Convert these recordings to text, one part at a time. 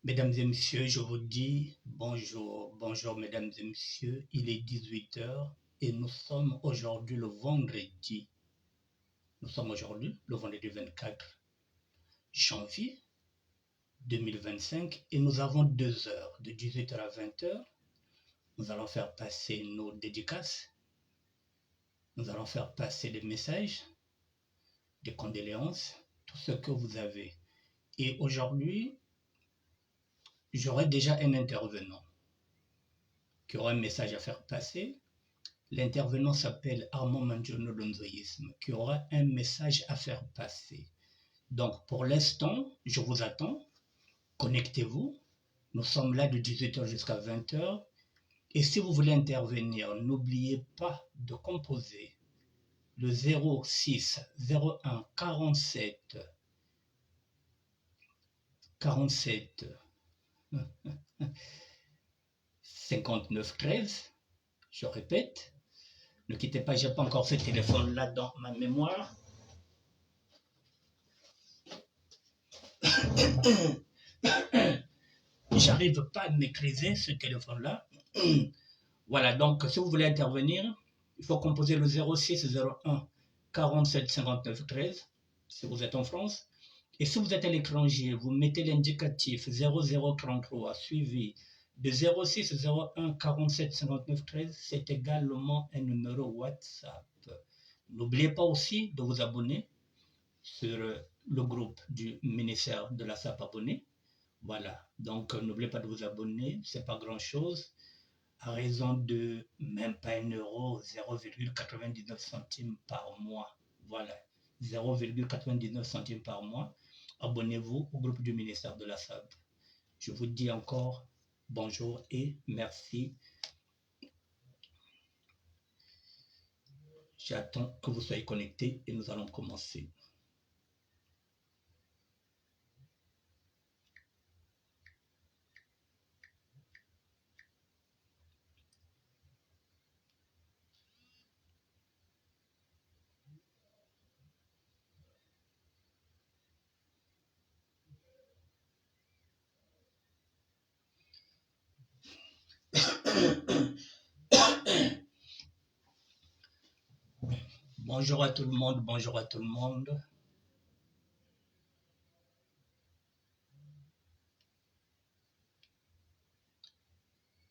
Mesdames et messieurs, je vous dis bonjour, bonjour mesdames et messieurs, il est 18 heures et nous sommes aujourd'hui le vendredi. Nous sommes aujourd'hui le vendredi 24 janvier 2025 et nous avons 2 heures, de 18h à 20h. Nous allons faire passer nos dédicaces, nous allons faire passer des messages, des condoléances, tout ce que vous avez. Et aujourd'hui, j'aurai déjà un intervenant qui aura un message à faire passer. L'intervenant s'appelle Armand Manjono Lonzoïsme, qui aura un message à faire passer. Donc, pour l'instant, je vous attends. Connectez-vous. Nous sommes là de 18h jusqu'à 20h. Et si vous voulez intervenir, n'oubliez pas de composer le 06 01 47 47 59 13. Je répète. Ne quittez pas, je n'ai pas encore ce téléphone-là dans ma mémoire. J'arrive pas à maîtriser ce téléphone-là. Voilà, donc si vous voulez intervenir, il faut composer le 06 01 47 59 13 si vous êtes en France. Et si vous êtes à l'étranger, vous mettez l'indicatif 0033 suivi de 06 01 47 59 13. C'est également un numéro WhatsApp. N'oubliez pas aussi de vous abonner sur le groupe du ministère de la SAP abonné. Voilà, donc n'oubliez pas de vous abonner, c'est pas grand chose, à raison de même pas 1 euro, 0,99 centimes par mois. Voilà, 0,99 centimes par mois. Abonnez-vous au groupe du ministère de la SAP. Je vous dis encore bonjour et merci. J'attends que vous soyez connectés et nous allons commencer. Bonjour à tout le monde, bonjour à tout le monde.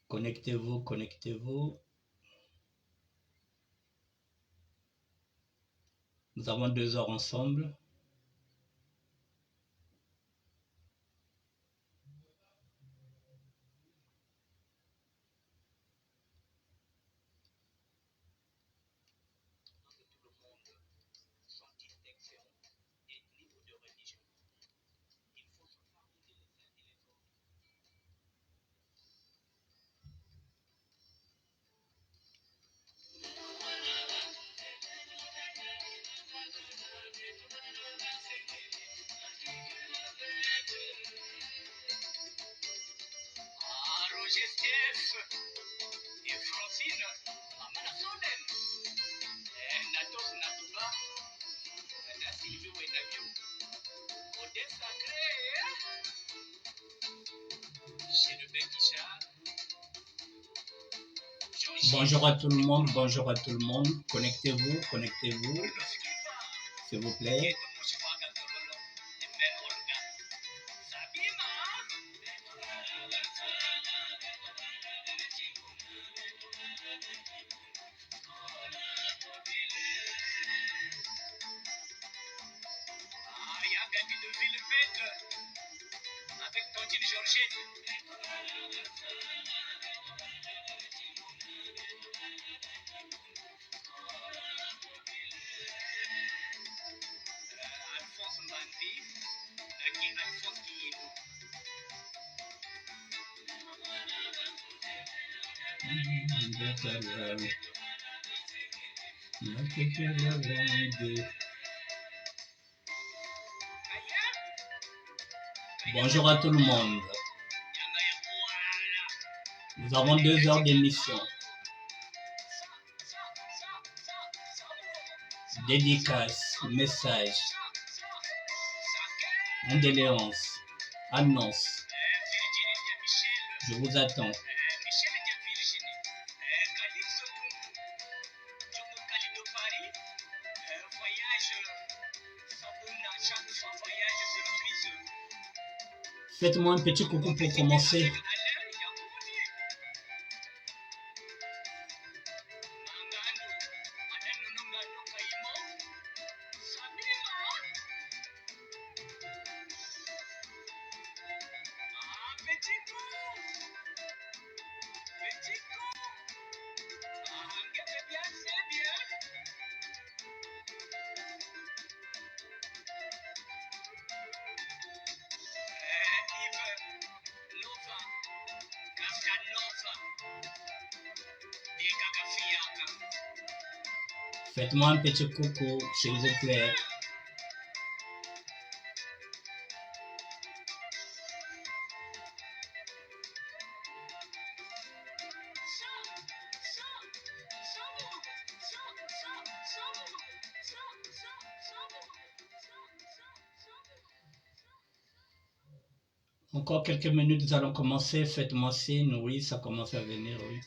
Connectez-vous, connectez-vous. Nous avons 2 heures ensemble. Bonjour à tout le monde, bonjour à tout le monde. Connectez-vous, connectez-vous, s'il vous plaît. Bonjour à tout le monde. Nous avons 2 heures d'émission. Dédicace, message, condoléances, annonce. Je vous attends. Faites-moi un petit coucou pour commencer. Faites-moi un petit coucou, s'il vous plaît. Encore quelques minutes, nous allons commencer. Faites-moi signe. Oui, ça commence à venir, oui.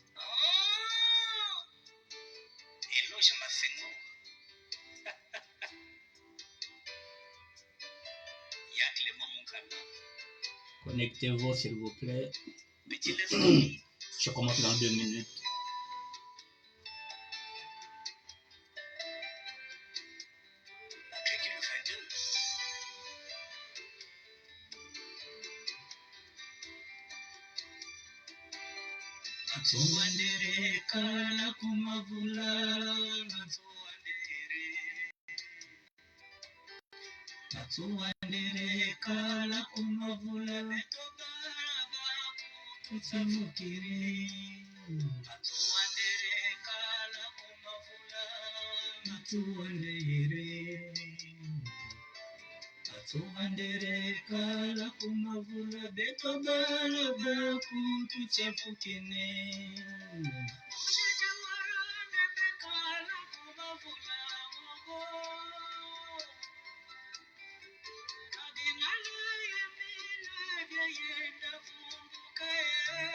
Connectez-vous, s'il vous plaît. Je commence dans 2 minutes.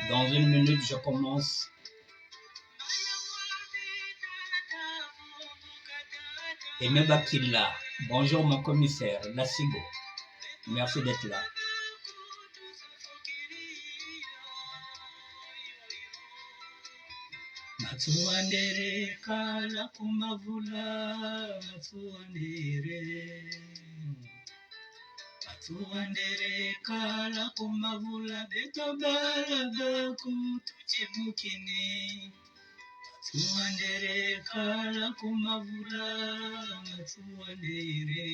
Dans 1 minute, je commence. Aimé Bakila, bonjour mon commissaire, Lassigo. Merci d'être là. Matsuandere kala kumavula, matsuandere. Matsuandere kala kumavula, betobala baku tuchibukine. Matsuandere kala kumavula, matsuandere.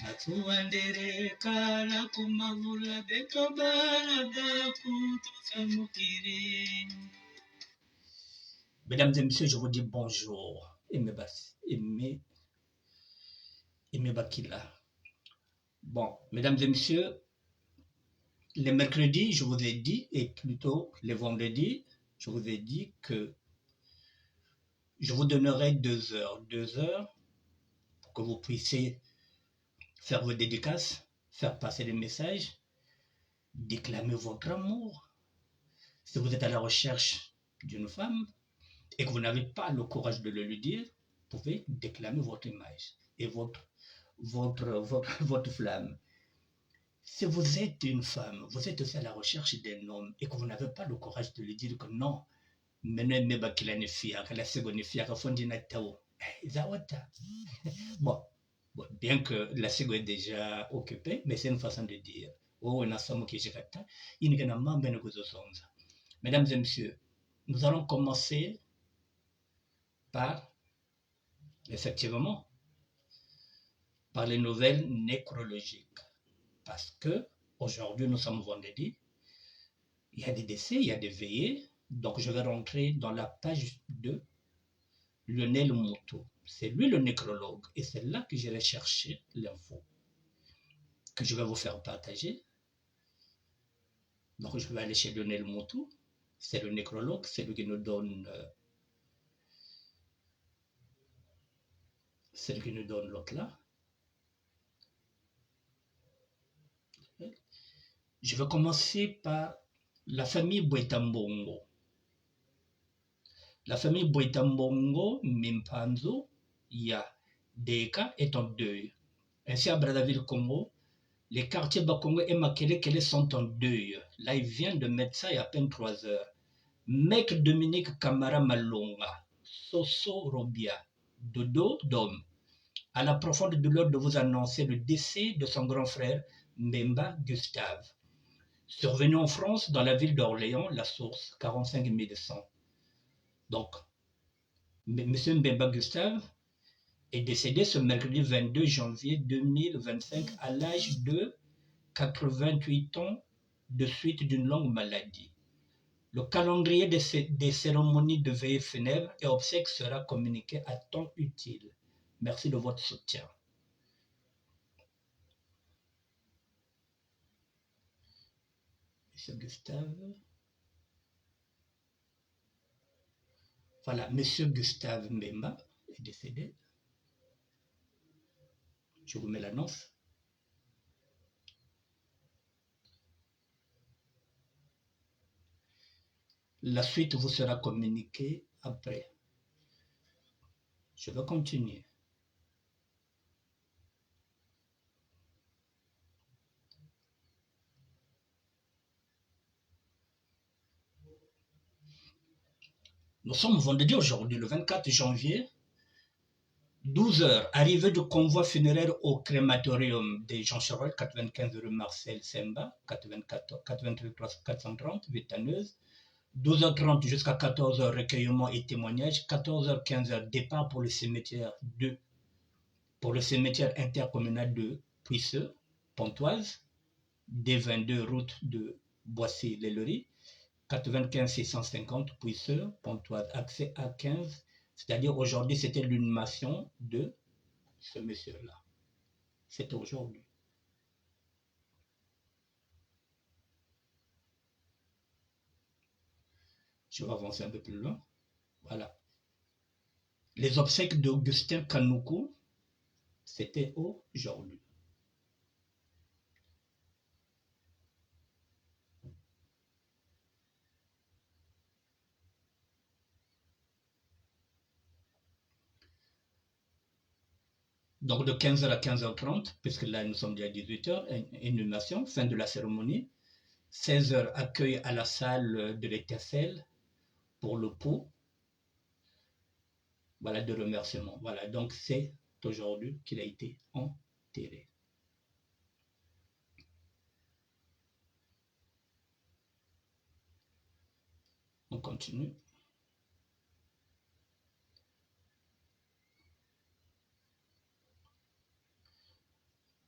Matsuandere kala kumavula, betobala baku tuchibukine. Mesdames et messieurs, je vous dis bonjour. Aimé Bakila. Bon, mesdames et messieurs, les mercredis, je vous ai dit, et plutôt les vendredis, je vous ai dit que je vous donnerai 2 heures. 2 heures pour que vous puissiez faire vos dédicaces, faire passer des messages, déclamer votre amour. Si vous êtes à la recherche d'une femme et que vous n'avez pas le courage de le lui dire, vous pouvez déclamer votre image et votre flamme. Si vous êtes une femme, vous êtes aussi à la recherche d'un homme et que vous n'avez pas le courage de lui dire que non, bon, bien que la SIGO est déjà occupée, mais c'est une façon de dire. Mesdames et messieurs, nous allons commencer par, effectivement, par les nouvelles nécrologiques. Parce que aujourd'hui, nous sommes vendredi, il y a des décès, il y a des veillées, donc je vais rentrer dans la page de Lionel Moutou. C'est lui le nécrologue, et c'est là que j'irai chercher l'info que je vais vous faire partager. Donc je vais aller chez Lionel Moutou, c'est le nécrologue, c'est lui qui nous donne l'autre là. Je vais commencer par la famille Bwetambongo. La famille Bwetambongo Mimpanzo, ya Deka est en deuil. Ainsi à Brazzaville, Congo, les quartiers Bakongo et Makelekele sont en deuil. Là, il vient de mettre ça il y a à peine 3 heures. Maître Dominique Kamara Malonga, Soso Robia, Dodo Dom, à la profonde douleur de vous annoncer le décès de son grand frère Mbemba Gustave. Survenu en France, dans la ville d'Orléans, la source, 45 100. Donc, M. Mbemba Gustave est décédé ce mercredi 22 janvier 2025 à l'âge de 88 ans de suite d'une longue maladie. Le calendrier des cérémonies de veillée funèbre et obsèques sera communiqué à temps utile. Merci de votre soutien. Monsieur Gustave. Voilà, Monsieur Gustave Mbemba est décédé. Je vous mets l'annonce. La suite vous sera communiquée après. Je vais continuer. Nous sommes vendredi aujourd'hui, le 24 janvier, 12 heures, arrivée du convoi funéraire au crématorium de Jean Charol, 95 rue Marcel Semba, 83 430, Vétaneuse. 12h30 jusqu'à 14h, recueillement et témoignage. 14h-15h, départ pour le cimetière intercommunal de Puisseux, Pontoise. D22, route de Boissy-l'Ellerie. 95 650 Puisseux, Pontoise, accès à 15. C'est-à-dire aujourd'hui, c'était l'inhumation de ce monsieur-là. C'était aujourd'hui. Je vais avancer un peu plus loin. Voilà. Les obsèques d'Augustin Kanoukou, c'était aujourd'hui. Donc de 15h à 15h30, puisque là nous sommes déjà à 18h, inhumation, fin de la cérémonie. 16h, accueil à la salle de l'étincelle pour le pot. Voilà, de remerciements. Voilà, donc c'est aujourd'hui qu'il a été enterré. On continue.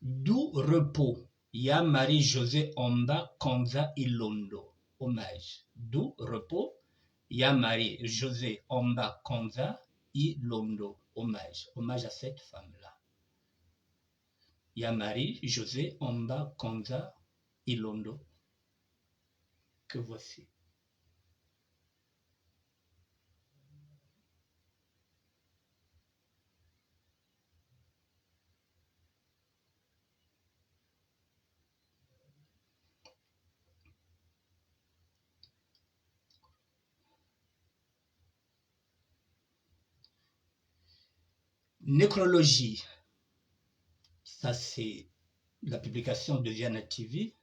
Doux repos, Ya Marie-José Omba Konza Ilondo. Hommage. Doux repos, Ya Marie-José Omba Konza Ilondo. Hommage. Hommage à cette femme-là. Ya Marie-José Omba Konza Ilondo. Que voici. Nécrologie, ça c'est la publication de Diana TV.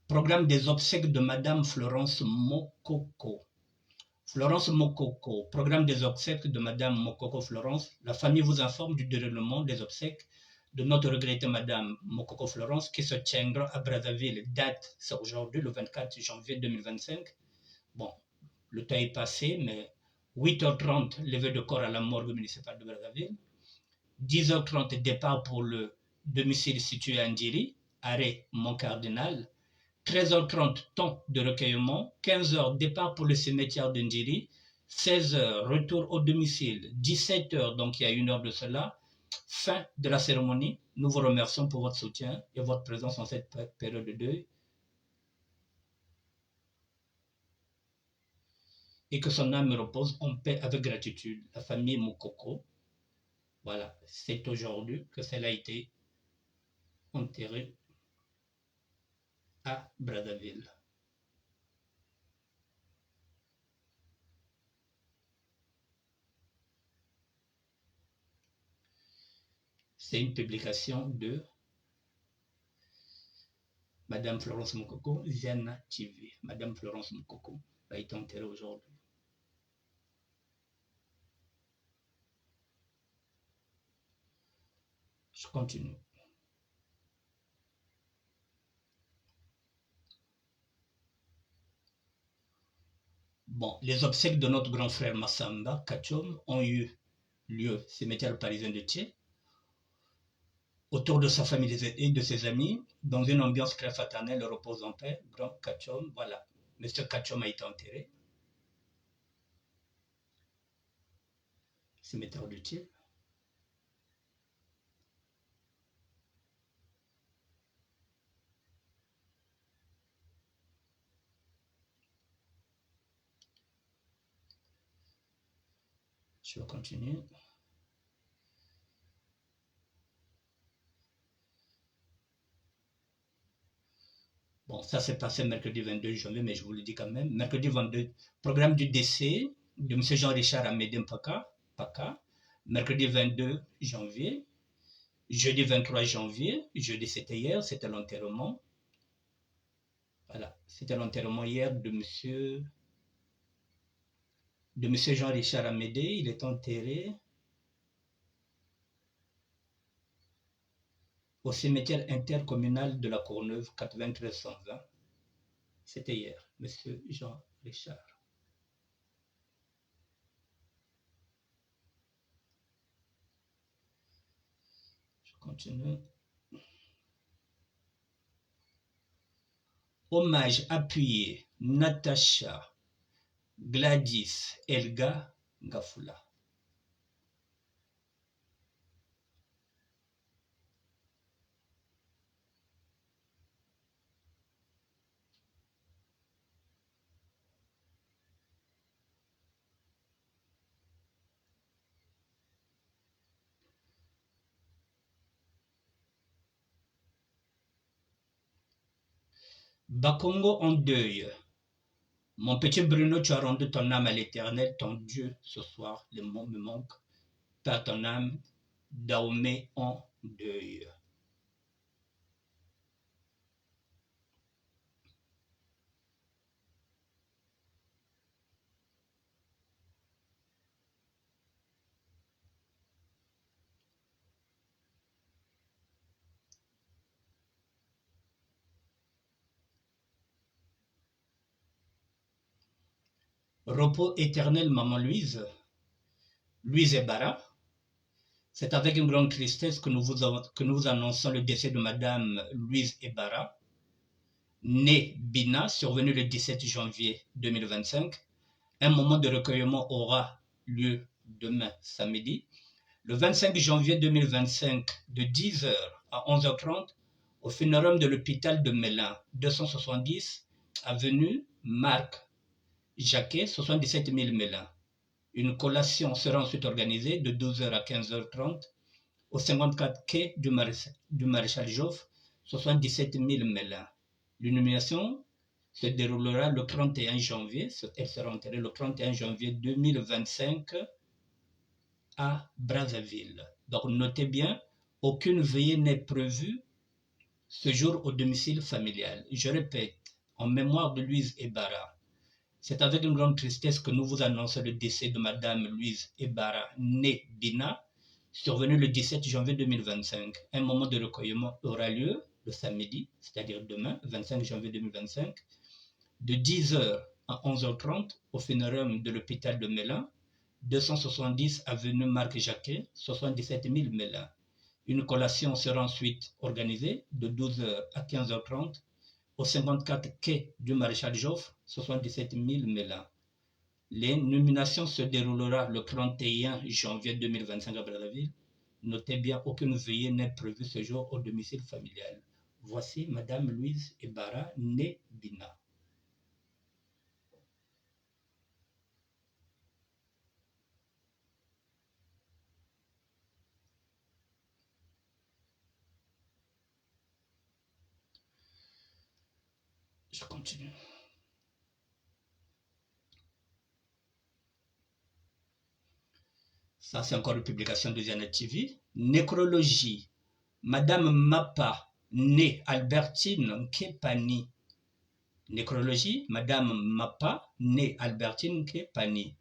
Programme des obsèques de Madame Florence Mokoko. Florence Mokoko, programme des obsèques de Madame Mokoko Florence. La famille vous informe du déroulement des obsèques de notre regrettée Madame Mokoko Florence qui se tiendra à Brazzaville. Date, c'est aujourd'hui, le 24 janvier 2025. Bon, le temps est passé, mais 8h30, levée de corps à la morgue municipale de Brazzaville. 10h30, départ pour le domicile situé à Ndjiri, arrêt Mont-Cardinal. 13h30, temps de recueillement. 15h, départ pour le cimetière de Ndjiri. 16h, retour au domicile. 17h, donc il y a 1 heure de cela. Fin de la cérémonie. Nous vous remercions pour votre soutien et votre présence en cette période de deuil. Et que son âme repose en paix avec gratitude. La famille Mokoko. Voilà, c'est aujourd'hui que cela a été enterré. à Brazzaville. C'est une publication de Madame Florence Moukoko, Ziana TV. Madame Florence Moukoko a été enterrée aujourd'hui. Je continue. Bon, les obsèques de notre grand frère Massamba Kachom ont eu lieu, cimetière parisien de Thiers, autour de sa famille et de ses amis, dans une ambiance très fraternelle, repose en paix. Grand Kachom, voilà. Monsieur Kachom a été enterré. Cimetière de Thiers. Je vais continuer. Bon, ça s'est passé mercredi 22 janvier, mais je vous le dis quand même. Mercredi 22, programme du décès de M. Jean-Richard Amédée Paka. Mercredi 22 janvier. Jeudi 23 janvier. Jeudi, c'était hier, c'était l'enterrement. Voilà, c'était l'enterrement hier de monsieur Jean-Richard Amédée. Il est enterré au cimetière intercommunal de la Courneuve, 93 120. C'était hier, monsieur Jean-Richard. Je continue. Hommage appuyé, Natacha, Gladys, Elga, Gafula. Bakongo en deuil. Mon petit Bruno, tu as rendu ton âme à l'éternel, ton Dieu, ce soir, le mot me manque. Par ton âme, Dahomey en deuil. Repos éternel, maman Louise. Louise Ebara. C'est avec une grande tristesse que nous vous annonçons le décès de Madame Louise Ebara, née Bina, survenue le 17 janvier 2025. Un moment de recueillement aura lieu demain, samedi, le 25 janvier 2025, de 10h à 11h30, au funérarium de l'hôpital de Mélin, 270, avenue Marc Jacquet, 77 000 Mélin. Une collation sera ensuite organisée de 12h à 15h30 au 54 quai du Maréchal Joffre, 77 000 Mélin. L'illumination se déroulera le 31 janvier, elle sera enterrée le 31 janvier 2025 à Brazzaville. Donc notez bien, aucune veillée n'est prévue ce jour au domicile familial. Je répète, en mémoire de Louise Ebara, c'est avec une grande tristesse que nous vous annonçons le décès de Madame Louise Ebara, née Dina, survenue le 17 janvier 2025. Un moment de recueillement aura lieu le samedi, c'est-à-dire demain, 25 janvier 2025, de 10h à 11h30 au funérarium de l'hôpital de Mélin, 270 avenue Marc Jacquet, 77 000 Mélin. Une collation sera ensuite organisée de 12h à 15h30 au 54 quai du Maréchal Joffre, 77 000 Mélin. L'illumination se déroulera le 31 janvier 2025 à Brazzaville. Notez bien, aucune veillée n'est prévue ce jour au domicile familial. Voici Madame Louise Ebara, née Bina. Je continue. Ça, c'est encore une publication de Diana TV. Nécrologie. Madame Mapa, née Albertine Nkepani. Nécrologie. Madame Mapa, née Albertine Nkepani.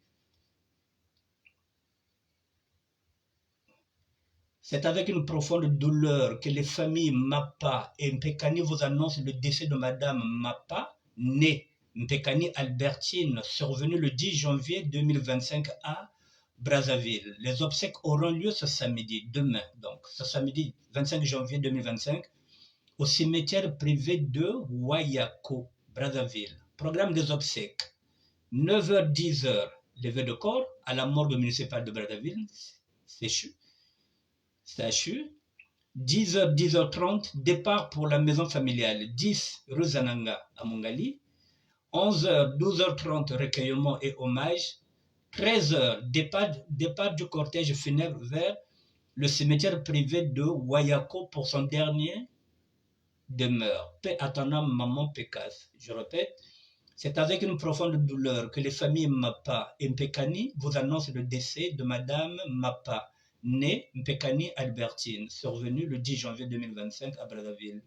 C'est avec une profonde douleur que les familles Mapa et Mpekani vous annoncent le décès de Madame Mapa, née Mpekani Albertine, survenue le 10 janvier 2025 à Brazzaville. Les obsèques auront lieu ce samedi, demain, donc ce samedi 25 janvier 2025, au cimetière privé de Wayako, Brazzaville. Programme des obsèques, 9h-10h, levée de corps à la morgue municipale de Brazzaville, CHU. 10h, 10h30, départ pour la maison familiale, 10 rue Zananga à Mongali. 11h, 12h30, recueillement et hommage. 13h, départ du cortège funèbre vers le cimetière privé de Wayako pour son dernier demeure. Paix à ton âme, maman Pécasse. Je répète, c'est avec une profonde douleur que les familles Mapa et Mpekani vous annoncent le décès de Madame Mapa, née Mpekani Albertine, survenue le 10 janvier 2025 à Brazzaville.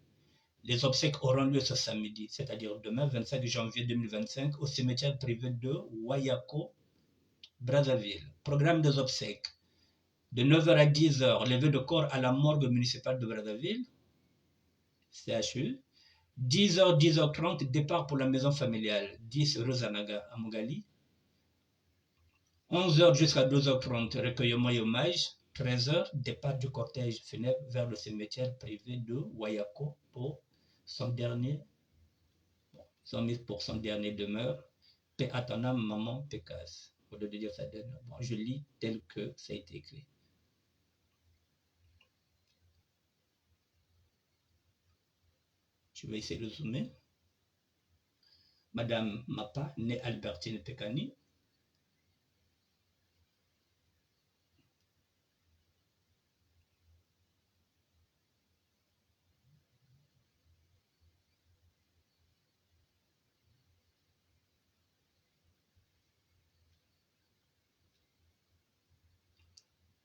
Les obsèques auront lieu ce samedi, c'est-à-dire demain, 25 janvier 2025, au cimetière privé de Wayako, Brazzaville. Programme des obsèques. De 9h à 10h, levée de corps à la morgue municipale de Brazzaville, CHU. 10h, 10h30, départ pour la maison familiale, 10 rue Zanaga à Mogali. 11h jusqu'à 12h30, recueillement et hommage. 13h, départ du cortège funèbre vers le cimetière privé de Wayako pour son dernier demeure. Paix à ton âme, maman Pécasse. Au lieu de dire ça dernière. Bon, je lis tel que ça a été écrit. Je vais essayer de zoomer. Madame Mapa, née Albertine Pekani.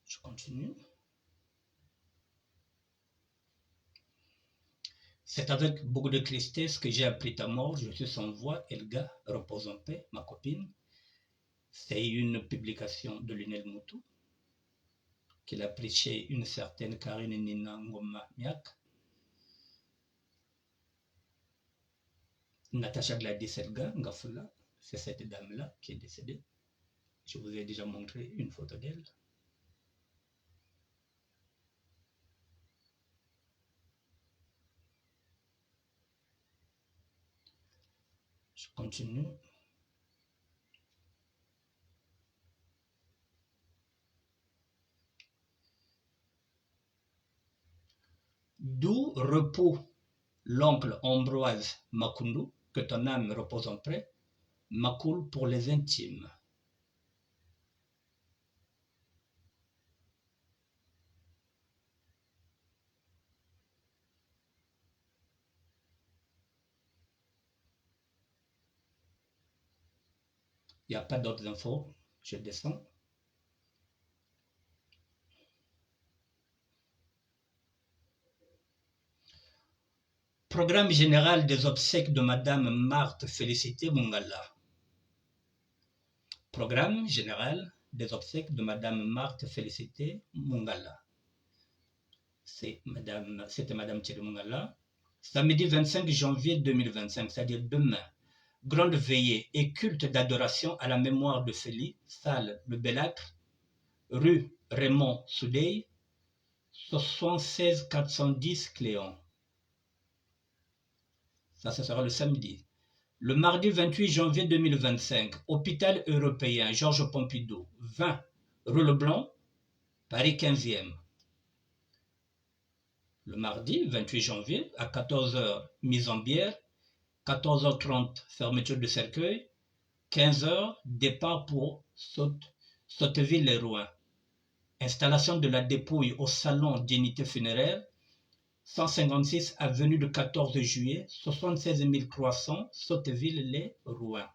Je continue. C'est avec beaucoup de tristesse que j'ai appris ta mort. Je suis sans voix. Elga, repose en paix, ma copine. C'est une publication de Lionel Moutou qu'il a prêché une certaine Karine Nina Ngoma Miak. Natacha Gladys Elga Ngafula, c'est cette dame-là qui est décédée. Je vous ai déjà montré une photo d'elle. Je continue. D'où repos l'oncle Ambroise Makundu, que ton âme repose en paix, Makul pour les intimes. Il n'y a pas d'autres infos. Je descends. Programme général des obsèques de Madame Marthe Félicité Mungala. Programme général des obsèques de Madame Marthe Félicité Mungala. C'était Madame Thierry Mungala. Samedi 25 janvier 2025, c'est-à-dire demain. Grande veillée et culte d'adoration à la mémoire de Félie, salle Le Bellâtre, rue Raymond Soudey, 76 410 Cléon. Ça, ce sera le samedi. Le mardi 28 janvier 2025, hôpital européen Georges Pompidou, 20 rue Leblanc, Paris 15e. Le mardi 28 janvier, à 14h, mise en bière, 14h30, fermeture de cercueil, 15h, départ pour Sotteville-les-Rouens. Installation de la dépouille au salon d'unité funéraire, 156 avenue du 14 juillet, 76 300, Sotteville-les-Rouen.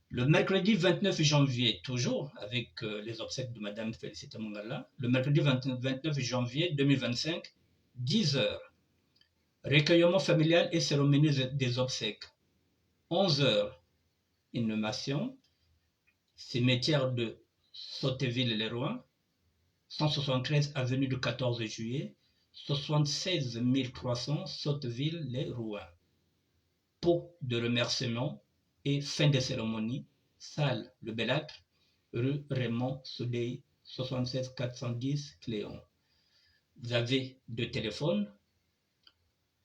Le mercredi 29 janvier, toujours avec les obsèques de Madame Félicité Mongala, le mercredi 29 janvier 2025, 10 h, recueillement familial et cérémonie des obsèques. 11 h, inhumation, cimetière de Sotteville-les-Rouen, 173 avenue du 14 juillet, 76 300, Sotteville-les-Rouen. Pot de remerciement et fin de cérémonie, salle Le Bellâtre, rue Raymond Soudey, 76 410 Cléon. Vous avez deux téléphones,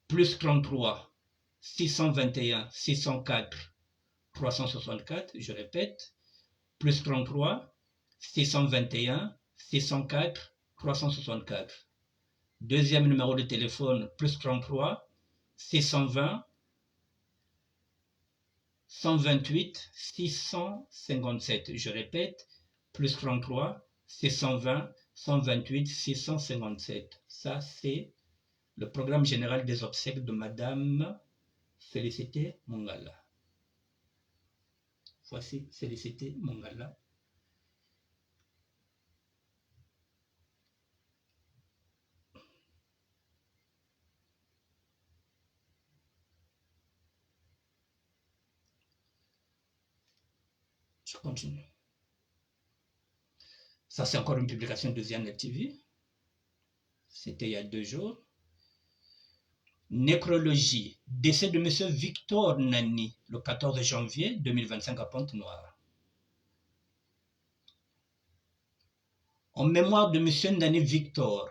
plus 33 621 604 364, je répète, plus 33 621 604 364. Deuxième numéro de téléphone, plus 33 620 128 657. Je répète, plus 33 620 128 657. Ça, c'est le programme général des obsèques de Madame Félicité Mongala. Voici Félicité Mongala. Je continue. Ça, c'est encore une publication de Zianet TV. C'était il y a 2 jours. Nécrologie. Décès de M. Victor Nani, le 14 janvier 2025 à Pointe-Noire. En mémoire de M. Nani Victor,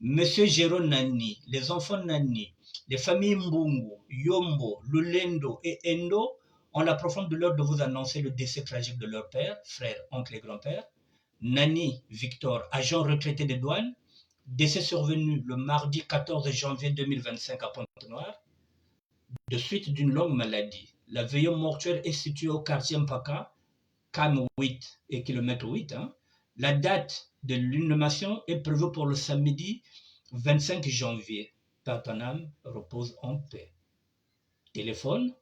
M. Jérôme Nani, les enfants Nani, les familles Mbungu, Yombo, Lulendo et Endo ont la profonde douleur de vous annoncer le décès tragique de leur père, frère, oncle et grand-père, Nani Victor, agent retraité des douanes, décès survenu le mardi 14 janvier 2025 à Pointe-Noire, de suite d'une longue maladie. La veillée mortuaire est située au quartier Mpaka, CAM 8 et kilomètre 8. La date de l'inhumation est prévue pour le samedi 25 janvier. Père ton âme repose en paix. Téléphone,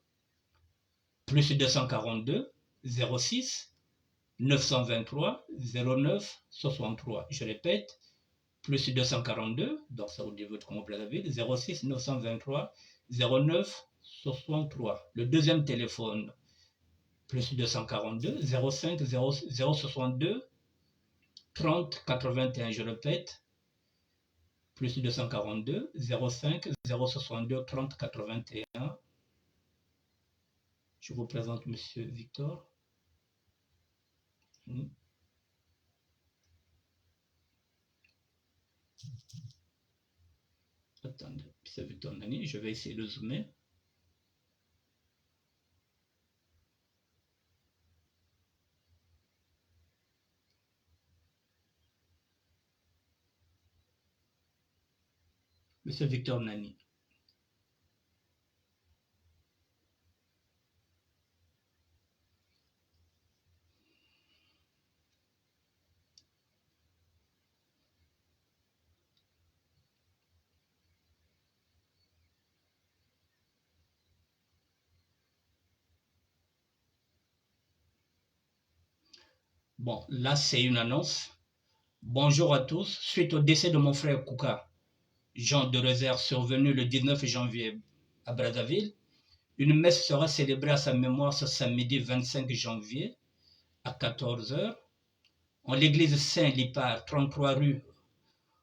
plus 242 06 923 09 63. Je répète, plus 242, donc ça vous dit votre compte de la ville, 06 923 09 63. Le deuxième téléphone, plus 242 05 062 30 81. Je répète, plus 242 05 062 30 81. Je vous présente Monsieur Victor. Attendez, c'est Victor Nani, je vais essayer de zoomer. Monsieur Victor Nani. Bon, là c'est une annonce. Bonjour à tous. Suite au décès de mon frère Kouka, Jean de Réserve, survenu le 19 janvier à Brazzaville, une messe sera célébrée à sa mémoire ce samedi 25 janvier à 14 h en l'église Saint-Lipard, 33 rue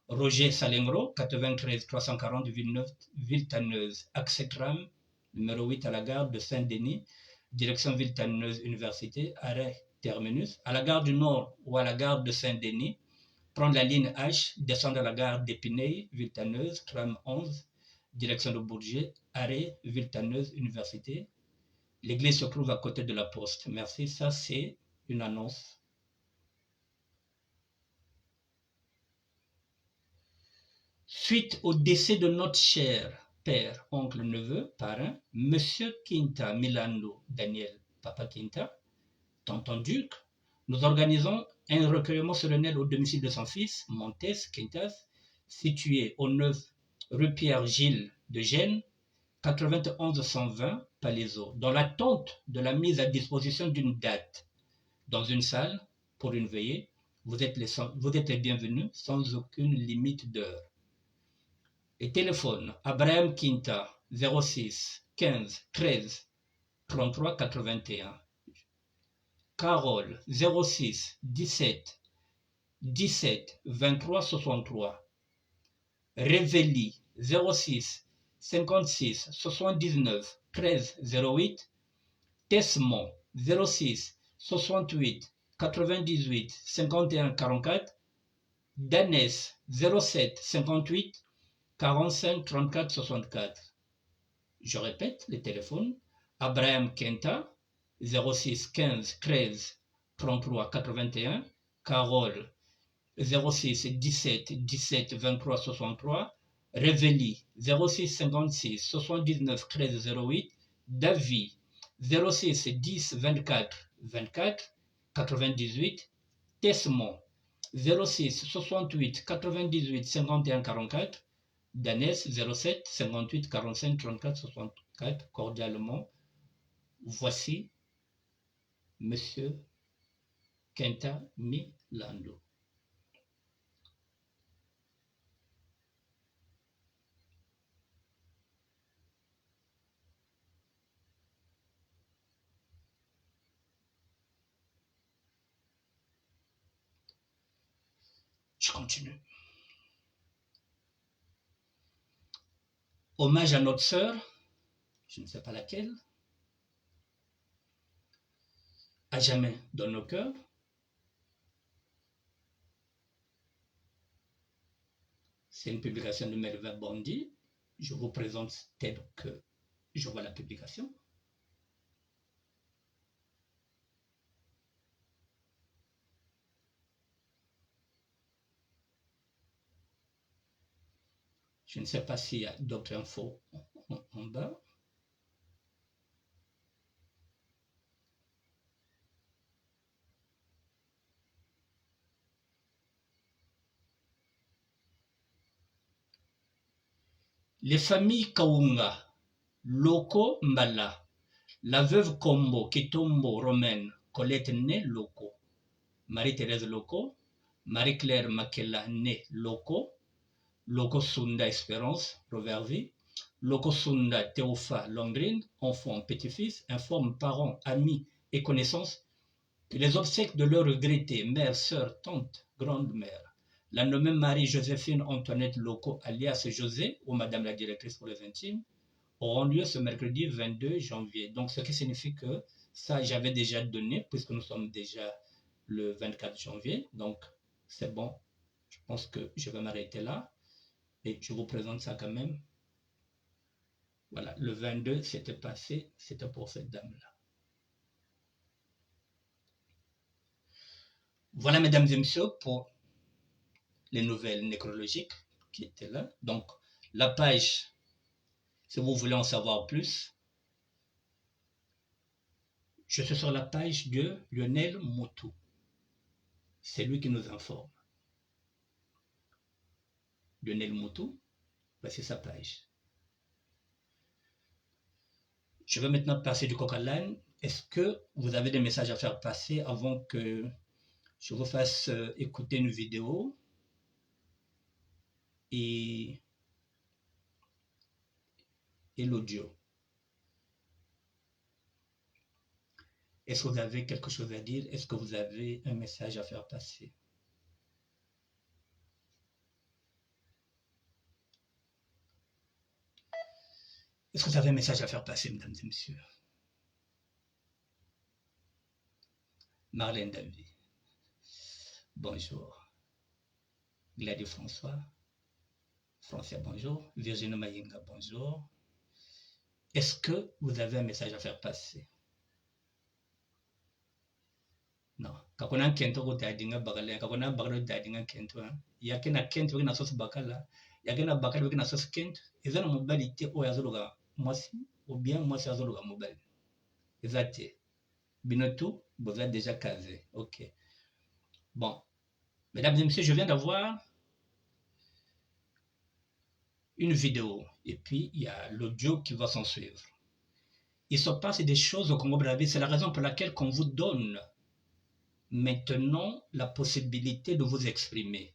Roger Salengro, 93 340 Villeneuve, accès tram, numéro 8 à la gare de Saint-Denis, direction Villeneuve Université, arrêt terminus. À la gare du Nord ou à la gare de Saint-Denis, prendre la ligne H, descendre à la gare d'Épinay, Villeneuve, tram 11, direction de Bourget, arrêt Villeneuve Université. L'église se trouve à côté de la poste. Merci, ça c'est une annonce. Suite au décès de notre cher père, oncle, neveu, parrain, Monsieur Quinta Milano Daniel Papa Quinta, tonton Duc, nous organisons un recueillement solennel au domicile de son fils, Montes Quintas, situé au 9 rue Pierre-Gilles de Gênes, 91 120 Palaiseau, dans l'attente de la mise à disposition d'une date dans une salle pour une veillée. Vous êtes les bienvenus sans aucune limite d'heure. Et téléphone, Abraham Quinta, 06 15 13 33 81. Carole, 06 17 17 23 63. Révélie, 06 56 79 13 08. Tesmont, 06 68 98 51 44. Danès, 07 58 45 34 64. Je répète les téléphones. Abraham Kenta, 06 15 13 33 81. Carole, 06 17 17 23 63. Révélie, 06 56 79 13 08. David, 06 10 24 24 98. Tesmont, 06 68 98 51 44. Danès, 07 58 45 34 64. Cordialement, voici Monsieur Kenta Milando. Je continue. Hommage à notre sœur, je ne sais pas laquelle, à jamais dans nos cœurs. C'est une publication de Melvin Bondi. Je vous présente tel que je vois la publication. Je ne sais pas s'il y a d'autres infos en bas. Les familles Kaunga, Loko Mbala, la veuve Kombo, Kitombo Romaine, Colette née Loko, Marie-Thérèse Loko, Marie-Claire Makela née Loko, Loko Sunda Espérance, Rovervi, Loko Sunda Théopha Londrine, enfant, petit-fils, informe parents, amis et connaissances que les obsèques de leur regrettée mère, sœur, tante, grande-mère, la nommée Marie-Joséphine Antoinette Loko, alias José, ou Madame la directrice pour les intimes, auront lieu ce mercredi 22 janvier. Donc, ce qui signifie que ça, j'avais déjà donné, puisque nous sommes déjà le 24 janvier. Donc, c'est bon. Je pense que je vais m'arrêter là. Et je vous présente ça quand même. Voilà, le 22, c'était passé, c'était pour cette dame-là. Voilà, mesdames et messieurs, pour les nouvelles nécrologiques qui étaient là. Donc, la page, si vous voulez en savoir plus, je suis sur la page de Lionel Moutou. C'est lui qui nous informe. Lionel Moutou, voici sa page. Je vais maintenant passer du coq à l'âne. Est-ce que vous avez des messages à faire passer avant que je vous fasse écouter une vidéo et l'audio? Est-ce que vous avez quelque chose à dire? Est-ce que vous avez un message à faire passer? Est-ce que vous avez un message à faire passer, mesdames et messieurs? Marlène David, bonjour. Gladys François, Francia, bonjour. Virginie Mayinga, bonjour. Est-ce que vous avez un message à faire passer? Non. Kakona kento ko dadinga bagala, kakona bagalo dadinga kento. Yakena kento wina sos bakala, yakena bakala wina sos kento. Ezana mobilité o yazologa mwasi ou bien mwasi yazologa mobile. Ezate. Binotou, vous êtes déjà casé. Ok. Bon. Mesdames et messieurs, je viens d'avoir une vidéo et puis il y a l'audio qui va s'en suivre. Il se passe des choses au Congo-Brazzaville, c'est la raison pour laquelle qu'on vous donne maintenant la possibilité de vous exprimer.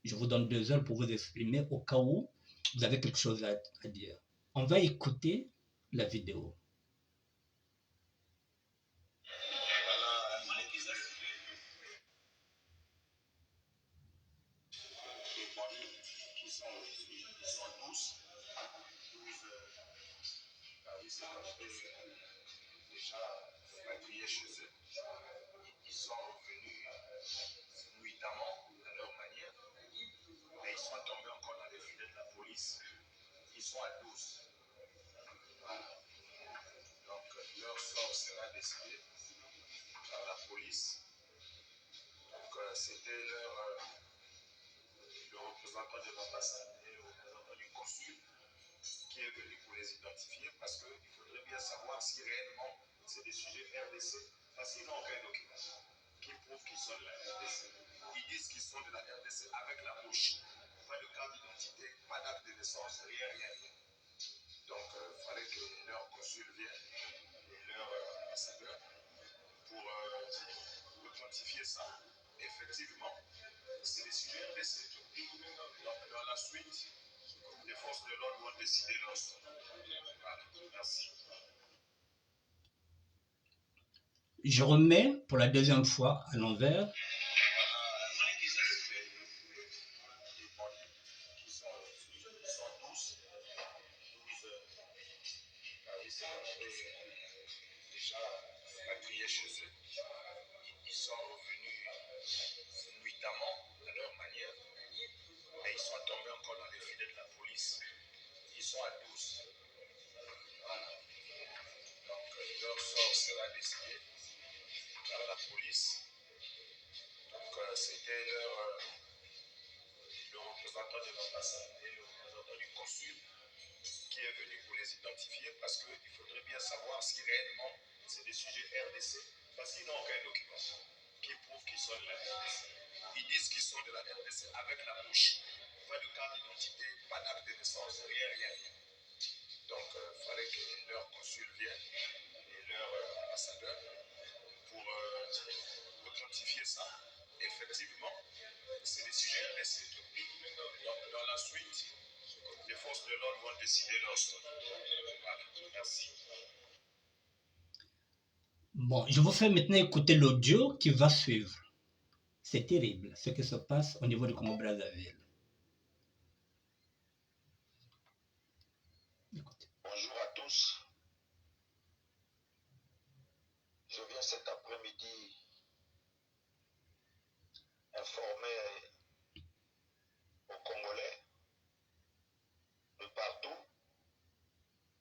Je vous donne 2 heures pour vous exprimer au cas où vous avez quelque chose à dire. On va écouter la vidéo. Déjà maquillés chez eux. Ils sont revenus nuitamment à leur manière, mais ils sont tombés encore dans les filets de la police. Ils sont à 12. Voilà. Donc leur sort sera décidé par la police. Donc c'était le représentant de l'ambassade et le représentant du consul qui est venu pour les identifier parce qu'il faudrait bien savoir si réellement c'est des sujets RDC, parce qu'ils n'ont aucun document qui prouve qu'ils sont de la RDC. Ils disent qu'ils sont de la RDC avec la bouche. Pas de carte d'identité, pas d'acte de naissance, rien. Donc il fallait que leur consul vienne et leur ambassadeur pour authentifier ça. Effectivement, c'est des sujets RDC. Donc dans la suite, les forces de l'ordre vont décider leur sort. Voilà, merci. Je remets pour la deuxième fois à l'envers. Déjà maquillés chez eux. Ils sont revenus nuitamment à leur manière, mais ils sont tombés encore dans les filets de la police. Ils sont à 12. Voilà. Donc leur sort sera décidé par la police. Donc c'était le représentant de l'ambassade et le représentant du consul qui est venu pour les identifier parce qu'il faudrait bien savoir si réellement c'est des sujets RDC, parce qu'ils n'ont aucun document qui prouve qu'ils sont de la RDC. Ils disent qu'ils sont de la RDC avec la bouche. Pas de carte d'identité, pas d'acte de naissance, rien. Donc il fallait que leur consul vienne et leur ambassadeur pour authentifier ça. Effectivement, c'est des sujets RDC. Donc dans la suite, les forces de l'ordre vont décider leur sort. Voilà, merci. Bon, je vous fais maintenant écouter l'audio qui va suivre. C'est terrible ce qui se passe au niveau du Congo-Brazzaville. Écoutez. Bonjour à tous. Je viens cet après-midi informer aux Congolais de partout,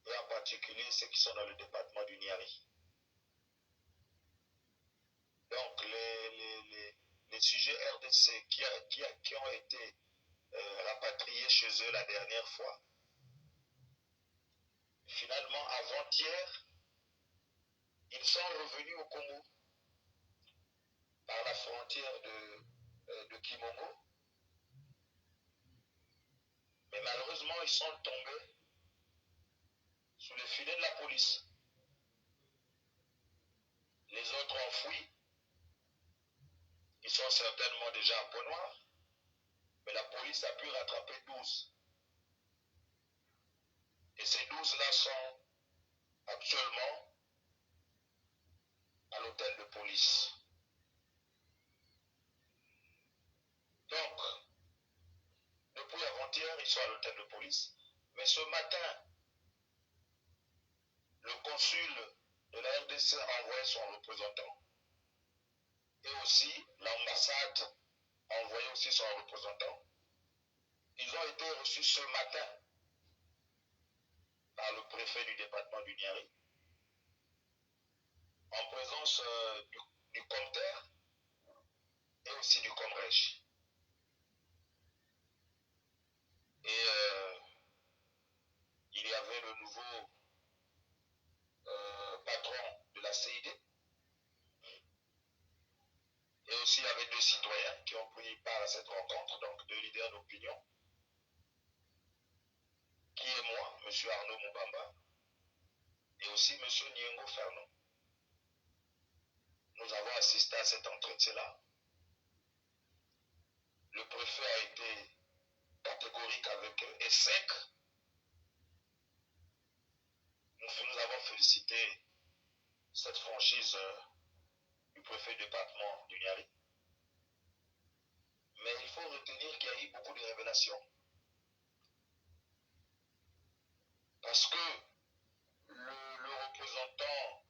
et en particulier ceux qui sont dans le département du Niari. Donc les sujets RDC qui ont été rapatriés chez eux la dernière fois, finalement avant-hier, ils sont revenus au Congo par la frontière de Kimomo. Mais malheureusement, ils sont tombés sous les filets de la police. Les autres ont fui. Ils sont certainement déjà en peau noire. Mais la police a pu rattraper 12. Et ces 12-là sont actuellement à l'hôtel de police. Donc, depuis avant-hier, ils sont à l'hôtel de police. Mais ce matin, le consul de la RDC a envoyé son représentant. Et aussi, l'ambassade a envoyé aussi son représentant. Ils ont été reçus ce matin par le préfet du département du Niari, en présence du Comter et aussi du Comrège. Et il y avait le nouveau patron de la CID. Et aussi il y avait 2 citoyens qui ont pris part à cette rencontre, donc 2 leaders d'opinion. M. Arnaud Moubamba et aussi M. Niengo Fernon. Nous avons assisté à cet entretien-là. Le préfet a été catégorique avec eux et sec. Nous avons félicité cette franchise du préfet du département du Niari. Mais il faut retenir qu'il y a eu beaucoup de révélations. Parce que le représentant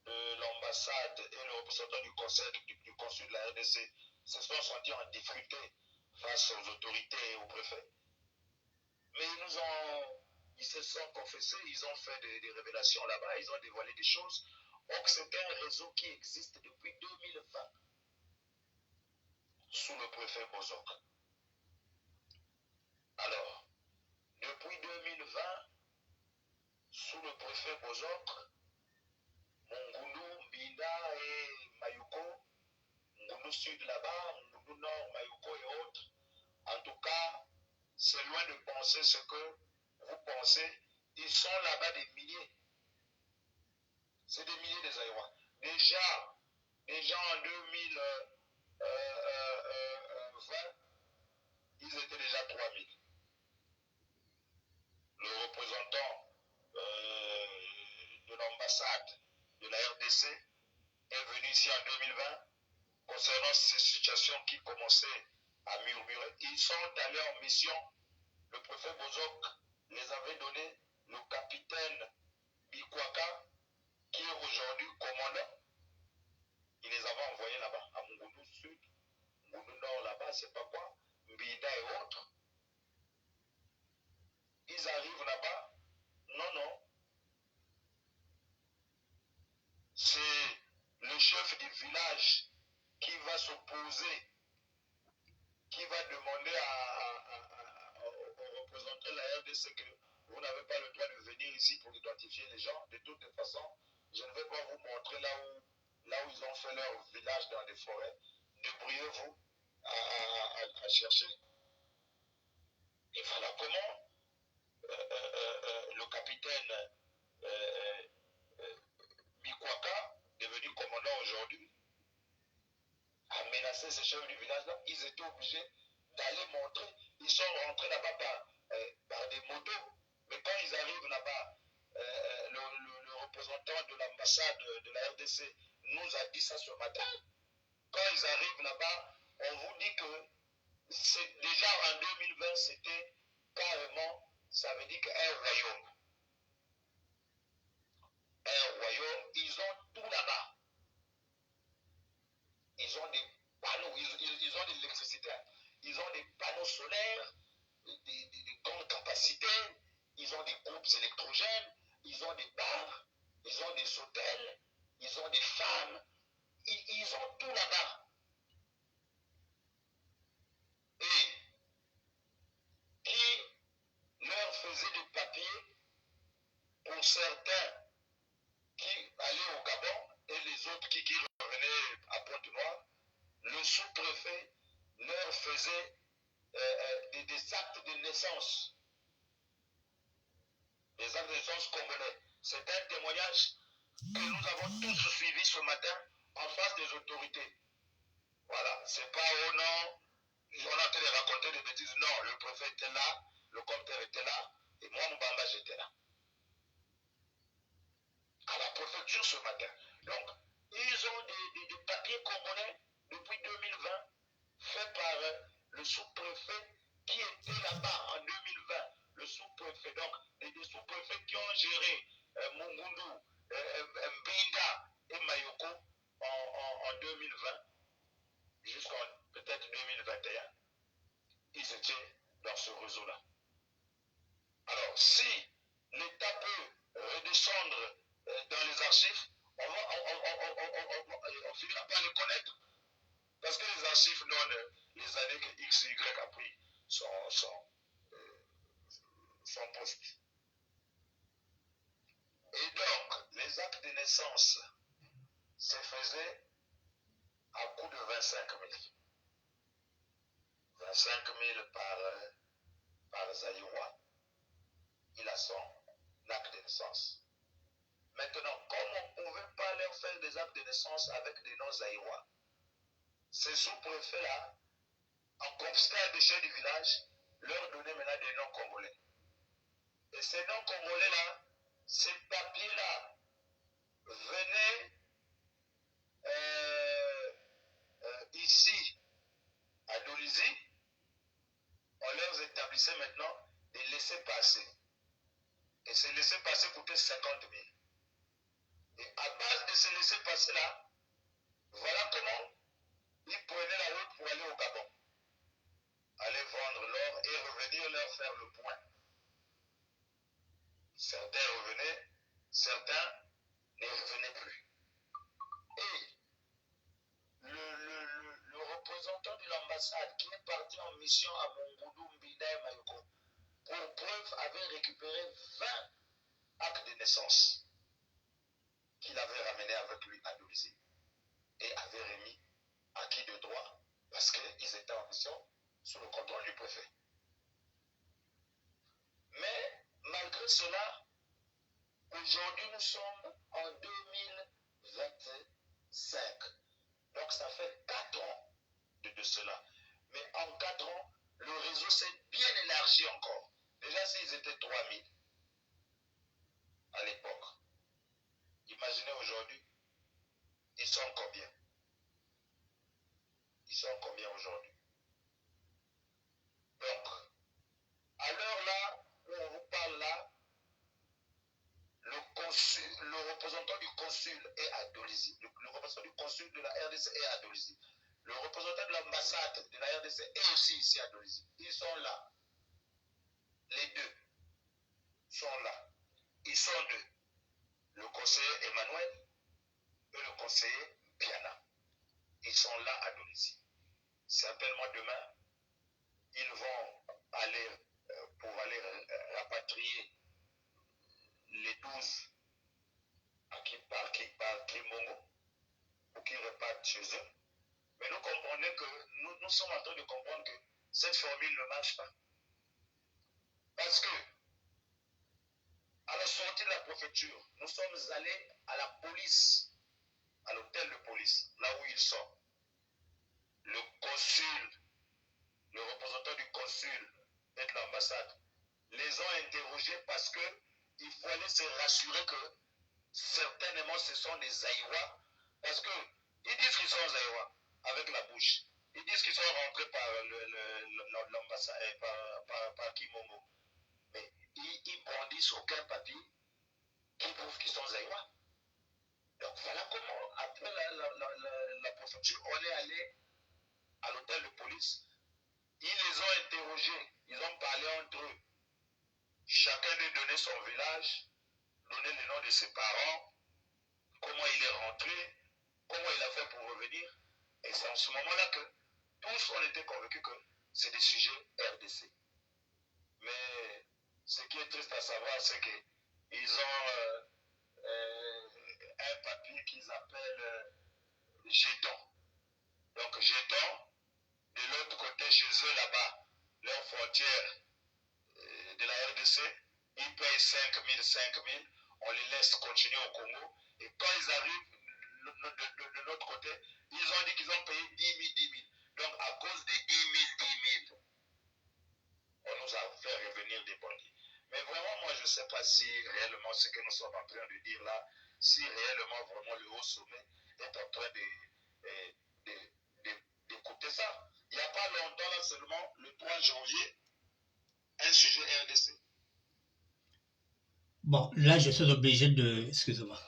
de l'ambassade et le représentant du conseil du consul de la RDC se sont sentis en difficulté face aux autorités et au préfet. Mais ils se sont confessés, ils ont fait des révélations là-bas, ils ont dévoilé des choses. Donc c'est un réseau qui existe depuis 2020 sous le préfet Bozok. Alors, depuis 2020, sous le préfet Bozok, Mongulu, Mbinda et Mayuko, Mongulu Sud là-bas, Mongulu Nord, Mayuko et autres, en tout cas, c'est loin de penser ce que vous pensez. Ils sont là-bas des milliers. C'est des milliers des Aïwas. Déjà en 2020, ils étaient déjà 3000. Le représentant de l'ambassade de la RDC est venu ici en 2020 concernant ces situations qui commençaient à murmurer. Ils sont allés en mission. Le préfet Bozok les avait donné le capitaine Bikwaka, qui est aujourd'hui commandant. Il les avait envoyés là-bas, à Mungunu Sud, Mungunu Nord là-bas, c'est pas quoi, Mbida et autres. Ils arrivent là-bas. Non. C'est le chef du village qui va s'opposer, qui va demander aux représentants de la RDC que vous n'avez pas le droit de venir ici pour identifier les gens. De toute façon, je ne vais pas vous montrer là où ils ont fait leur village dans les forêts. Débrouillez-vous à chercher. Et voilà comment le capitaine Bikwaka, devenu commandant aujourd'hui, a menacé ces chefs du village-là. Ils étaient obligés d'aller montrer. Ils sont rentrés là-bas par des motos. Mais quand ils arrivent là-bas, le représentant de l'ambassade de la RDC nous a dit ça ce matin. Quand ils arrivent là-bas, on vous dit que c'est déjà en 2020, c'était carrément, ça veut dire qu'un royaume. Un royaume, ils ont tout là-bas. Ils ont des panneaux, ils ont de l'électricité, ils ont des panneaux solaires, des grandes capacités, ils ont des groupes électrogènes, ils ont des bars, ils ont des hôtels, ils ont des femmes, ils ont tout là-bas. Et qui leur faisait des papiers pour certains qui allaient au Gabon et les autres qui revenaient à Pointe-Noire, le sous-préfet leur faisait des actes de naissance. Des actes de naissance congolais. C'est un témoignage que nous avons tous suivi ce matin en face des autorités. Voilà, c'est pas au nom, on a en train de raconter des bêtises. Non, le préfet était là, le compteur était là, et moi, Moubamba, j'étais là. À la préfecture ce matin. Donc, ils ont des papiers congolais depuis 2020, faits par le sous-préfet qui était là-bas en 2020. Le sous-préfet, donc, des sous-préfets qui ont géré Mungundu, Mbinda et Mayoko en 2020, jusqu'en peut-être 2021. Ils étaient dans ce réseau-là. Alors, si l'État peut redescendre dans les archives, on finira par les connaître. Parce que les archives donnent les années que X, Y a pris son poste. Et donc, les actes de naissance se faisaient à coût de 25 000. 25 000 par Zaïrois. Il a son naissance. Maintenant, comme on ne pouvait pas leur faire des actes de naissance avec des noms zaïrois, ces sous-préfets-là, en confisquant des chefs du village, leur donnaient maintenant des noms congolais. Et ces noms congolais-là, ces papiers-là, venaient ici, à Dolisie, on leur établissait maintenant des laissés-passer. Et ces laissés-passer coûtaient 50 000. Et à base de ces laissés-passer-là, voilà comment ils prenaient la route pour aller au Gabon. Aller vendre l'or et revenir leur faire le point. Certains revenaient, certains ne revenaient plus. Et le représentant de l'ambassade qui est parti en mission à Mongoudou, Mbida et Mayoko, pour preuve avait récupéré 20 actes de naissance qu'il avait ramenés avec lui à Dolisie et avait remis à qui de droit parce qu'ils étaient en mission sous le contrôle du préfet. Mais malgré cela, aujourd'hui nous sommes en 2025. Donc ça fait 4 ans de cela. Mais en 4 ans, le réseau s'est bien élargi encore. Déjà s'ils étaient 3000 à l'époque, imaginez aujourd'hui, ils sont combien? Ils sont combien aujourd'hui? Donc, à l'heure là où on vous parle là, le représentant du consul est à Dolisie. Le représentant du consul de la RDC est à Dolisie. Le représentant de l'ambassade de la RDC est aussi ici à Dolisie. Ils sont là. Les deux sont là. Ils sont deux. Le conseiller Emmanuel et le conseiller Piana. Ils sont là à Dolisie. Certainement demain, ils vont aller pour aller rapatrier les 12 par Kimongo pour qu'ils repartent chez eux. Mais nous comprenons que nous sommes en train de comprendre que cette formule ne marche pas. Parce que à la sortie de la préfecture, nous sommes allés à la police, à l'hôtel de police, là où ils sont. Le consul, le représentant du consul et de l'ambassade, les ont interrogés parce que il fallait se rassurer que certainement ce sont des Aïwa, parce qu'ils disent qu'ils sont Aïwa avec la bouche. Ils disent qu'ils sont rentrés par l'ambassade, par Kimongo. Mais ils brandissent aucun papier qui prouve qu'ils sont Aïwa. Donc voilà comment, après la préfecture, on est allé à l'hôtel de police. Ils les ont interrogés, ils ont parlé entre eux. Chacun lui donnait son village, donnait le nom de ses parents, comment il est rentré, comment il a fait pour revenir. Et c'est en ce moment-là que tous on était convaincus que c'est des sujets RDC. Mais ce qui est triste à savoir, c'est qu'ils ont un papier qu'ils appellent jeton. Donc jeton, de l'autre côté chez eux là-bas, leur frontière de la RDC, ils payent 5 000, on les laisse continuer au Congo. Et quand ils arrivent de notre côté, ils ont dit qu'ils ont payé 10 000. Donc à cause des 10 000, on nous a fait revenir des bandits. Mais vraiment, moi je ne sais pas si réellement ce que nous sommes en train de dire là, si réellement vraiment le haut sommet est en train d'écouter ça. Il n'y a pas longtemps là seulement, le 3 janvier, un sujet RDC. Bon, là je suis obligé de... Excusez-moi.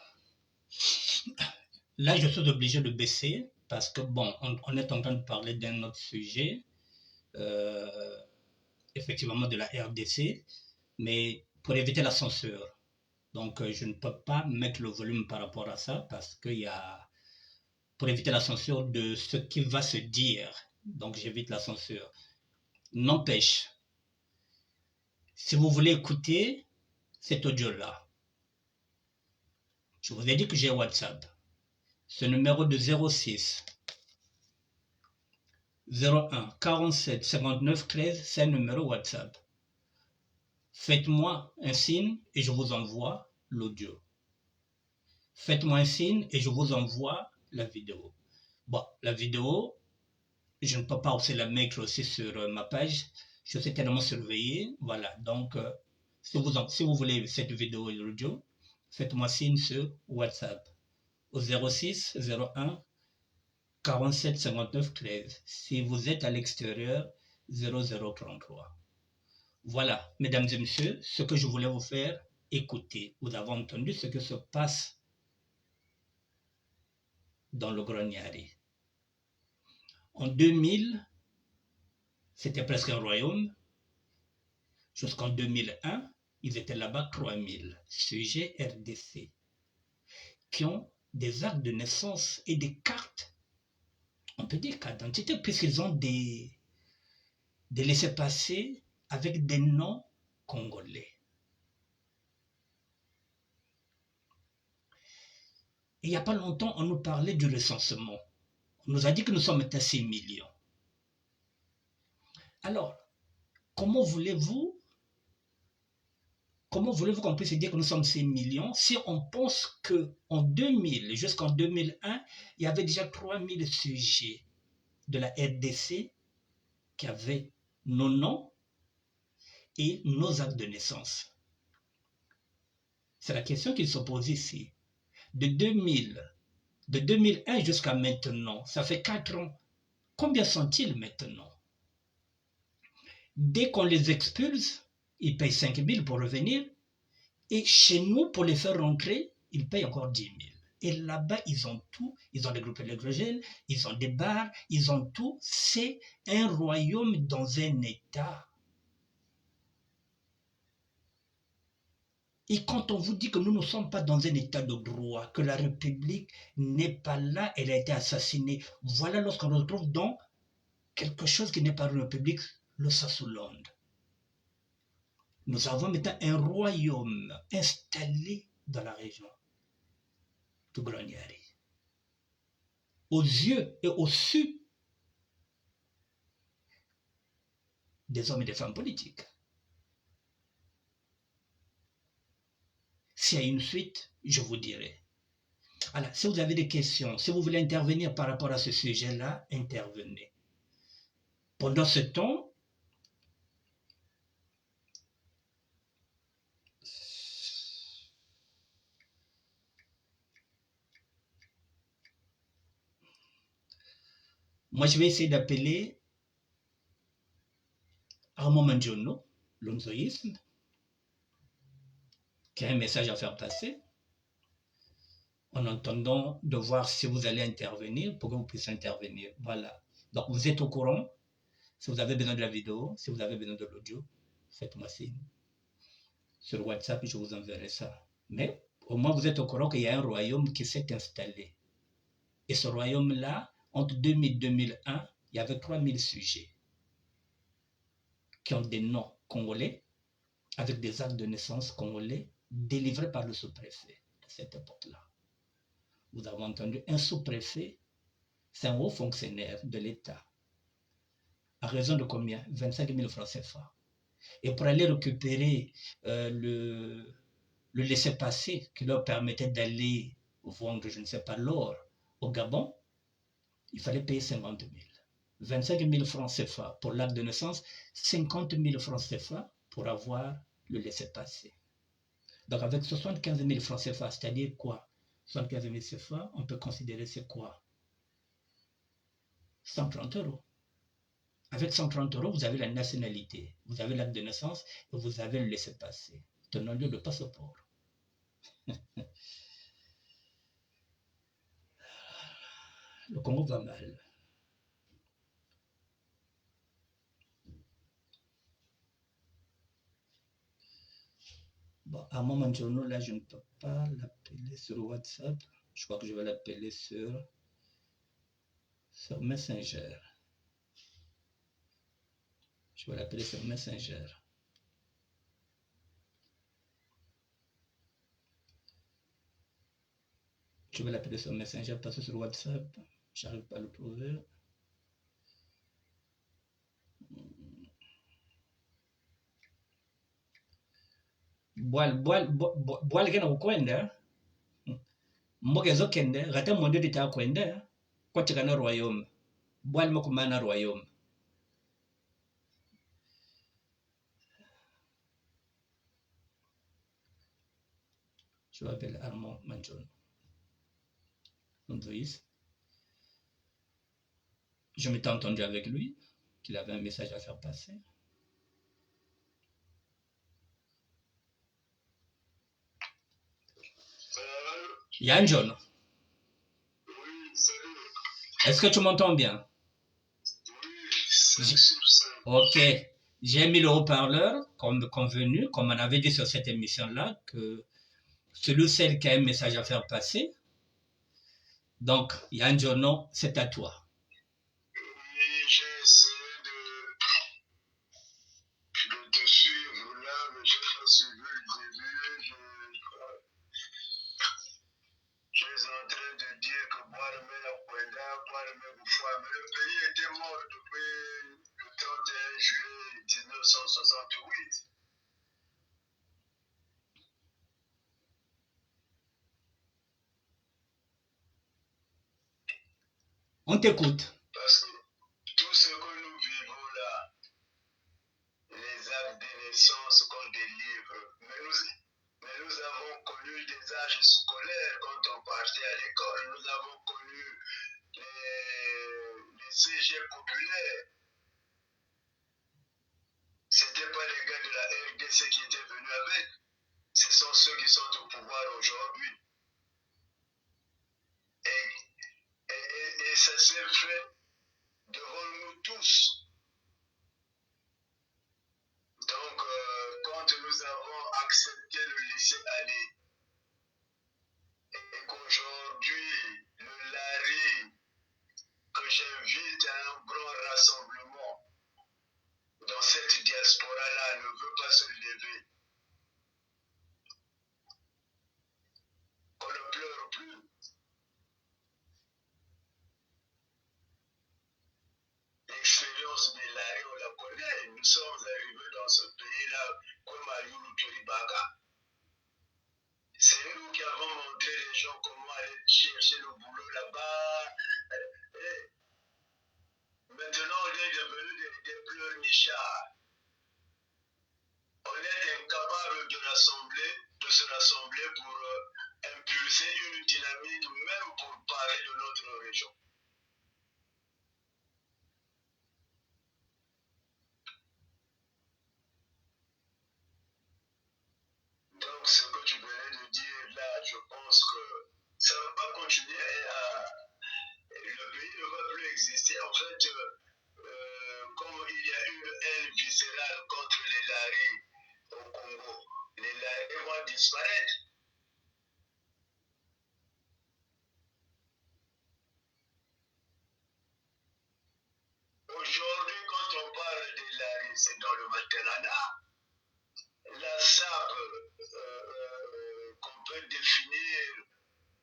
Là je suis obligé de baisser parce que bon, on est en train de parler d'un autre sujet, effectivement de la RDC, mais pour éviter la censure. Donc je ne peux pas mettre le volume par rapport à ça parce qu'il y a... Pour éviter la censure de ce qui va se dire. Donc j'évite la censure. N'empêche, si vous voulez écouter cet audio-là, je vous ai dit que j'ai WhatsApp. Ce numéro de 06 01 47 59 13, c'est un numéro WhatsApp. Faites-moi un signe et je vous envoie l'audio. Faites-moi un signe et je vous envoie la vidéo. Bon, la vidéo, je ne peux pas aussi la mettre aussi sur ma page. Je suis tellement surveillé. Voilà, donc si vous voulez cette vidéo et l'audio, faites-moi signe sur WhatsApp au 06 01 47 59 13. Si vous êtes à l'extérieur, 0033. Voilà, mesdames et messieurs, ce que je voulais vous faire écouter. Vous avez entendu ce que se passe dans le Grognari. En 2000, c'était presque un royaume. Jusqu'en 2001, ils étaient là-bas 3000 sujets RDC qui ont des actes de naissance et des cartes, on peut dire cartes d'identité, puisqu'ils ont des laissez-passer avec des noms congolais. Et il n'y a pas longtemps, on nous parlait du recensement. On nous a dit que nous sommes à 6 millions. Alors, comment voulez-vous qu'on puisse dire que nous sommes 6 millions si on pense qu'en 2000 jusqu'en 2001, il y avait déjà 3000 sujets de la RDC qui avaient nos noms et nos actes de naissance? C'est la question qui se pose ici. De 2001 jusqu'à maintenant, ça fait 4 ans. Combien sont-ils maintenant? Dès qu'on les expulse, ils payent 5 000 pour revenir. Et chez nous, pour les faire rentrer, ils payent encore 10 000. Et là-bas, ils ont tout. Ils ont des groupes électrogènes, ils ont des bars, ils ont tout. C'est un royaume dans un État. Et quand on vous dit que nous ne sommes pas dans un État de droit, que la République n'est pas là, elle a été assassinée, voilà lorsqu'on retrouve dans quelque chose qui n'est pas une République, le Sassoulande. Nous avons maintenant un royaume installé dans la région de Grognari. Aux yeux et au su des hommes et des femmes politiques. S'il y a une suite, je vous dirai. Alors, si vous avez des questions, si vous voulez intervenir par rapport à ce sujet-là, intervenez. Pendant ce temps, moi je vais essayer d'appeler Armand Mandjono, l'onzoïsme, qui a un message à faire passer, en attendant de voir si vous allez intervenir pour que vous puissiez intervenir. Voilà. Donc vous êtes au courant. Si vous avez besoin de la vidéo, si vous avez besoin de l'audio, faites-moi signe. Sur WhatsApp, je vous enverrai ça. Mais au moins vous êtes au courant qu'il y a un royaume qui s'est installé. Et ce royaume-là, entre 2000 et 2001, il y avait 3000 sujets qui ont des noms congolais, avec des actes de naissance congolais délivrés par le sous-préfet de cette époque-là. Vous avez entendu, un sous-préfet, c'est un haut fonctionnaire de l'État. À raison de combien? 25 000 francs CFA. Et pour aller récupérer le laissez-passer qui leur permettait d'aller vendre, je ne sais pas, l'or au Gabon, il fallait payer 50 000. 25 000 francs CFA pour l'acte de naissance, 50 000 francs CFA pour avoir le laissez-passer. Donc avec 75 000 francs CFA, c'est-à-dire quoi? 75 000 CFA, on peut considérer c'est quoi? 130 euros. Avec 130 euros, vous avez la nationalité, vous avez l'acte de naissance et vous avez le laissez-passer. Tenons-le de passeport. Le Congo va mal. Bon, à un moment donné, là, je ne peux pas l'appeler sur WhatsApp. Je crois que je vais l'appeler sur Messenger. Je vais l'appeler sur Messenger. Je vais l'appeler sur Messenger parce que sur WhatsApp, j'arrive pas à le trouver. bwal kena kukwenda mboga ezokende rata mondo dita kwenda kwatika na royaume bwal makumana royaume. Je m'appelle Armand Manchon. Je m'étais entendu avec lui qu'il avait un message à faire passer. Yann John. Oui, salut. Est-ce que tu m'entends bien? Oui, 5 sur 5. Ok. J'ai mis le haut-parleur, comme convenu, comme on avait dit sur cette émission-là, que celui ou celle qui a un message à faire passer. Donc, Yann John, c'est à toi. Oui, j'ai essayé de te suivre là, mais je n'ai pas suivi le début. Je suis en train de dire que Boarmé a Kwenda, Boarmé Boufoua, mais le pays était mort depuis le 31 juillet 1968. On t'écoute. Parce que tout ce que nous vivons là, les actes de naissance qu'on délivre, mais nous avons connu des âges scolaires quand on partait à l'école. Nous avons connu les CG populaires. Ce n'étaient pas les gars de la RDC qui étaient venus avec. Ce sont ceux qui sont au pouvoir aujourd'hui. Et ça s'est fait devant nous tous. Donc, quand nous avons accepté le laisser aller, et qu'aujourd'hui, le Lari, que j'invite à un grand rassemblement dans cette diaspora-là, ne veut pas se lever, qu'on ne pleure plus. L'expérience de Lari, on la connaît. Nous sommes arrivés dans ce pays-là comme à Yulu-Kiribaga. C'est nous qui avons montré les gens comment aller chercher le boulot là-bas. Et maintenant, on est devenus des pleurnichards. On est incapable de se rassembler pour impulser une dynamique, même pour parler de notre région. Donc, ce que tu venais de dire là, je pense que ça ne va pas continuer le pays ne va plus exister. En fait, comme il y a une haine viscérale contre les Laris au Congo, les Laris vont disparaître. Aujourd'hui, quand on parle des Laris, c'est dans le Materana. La SAP qu'on peut définir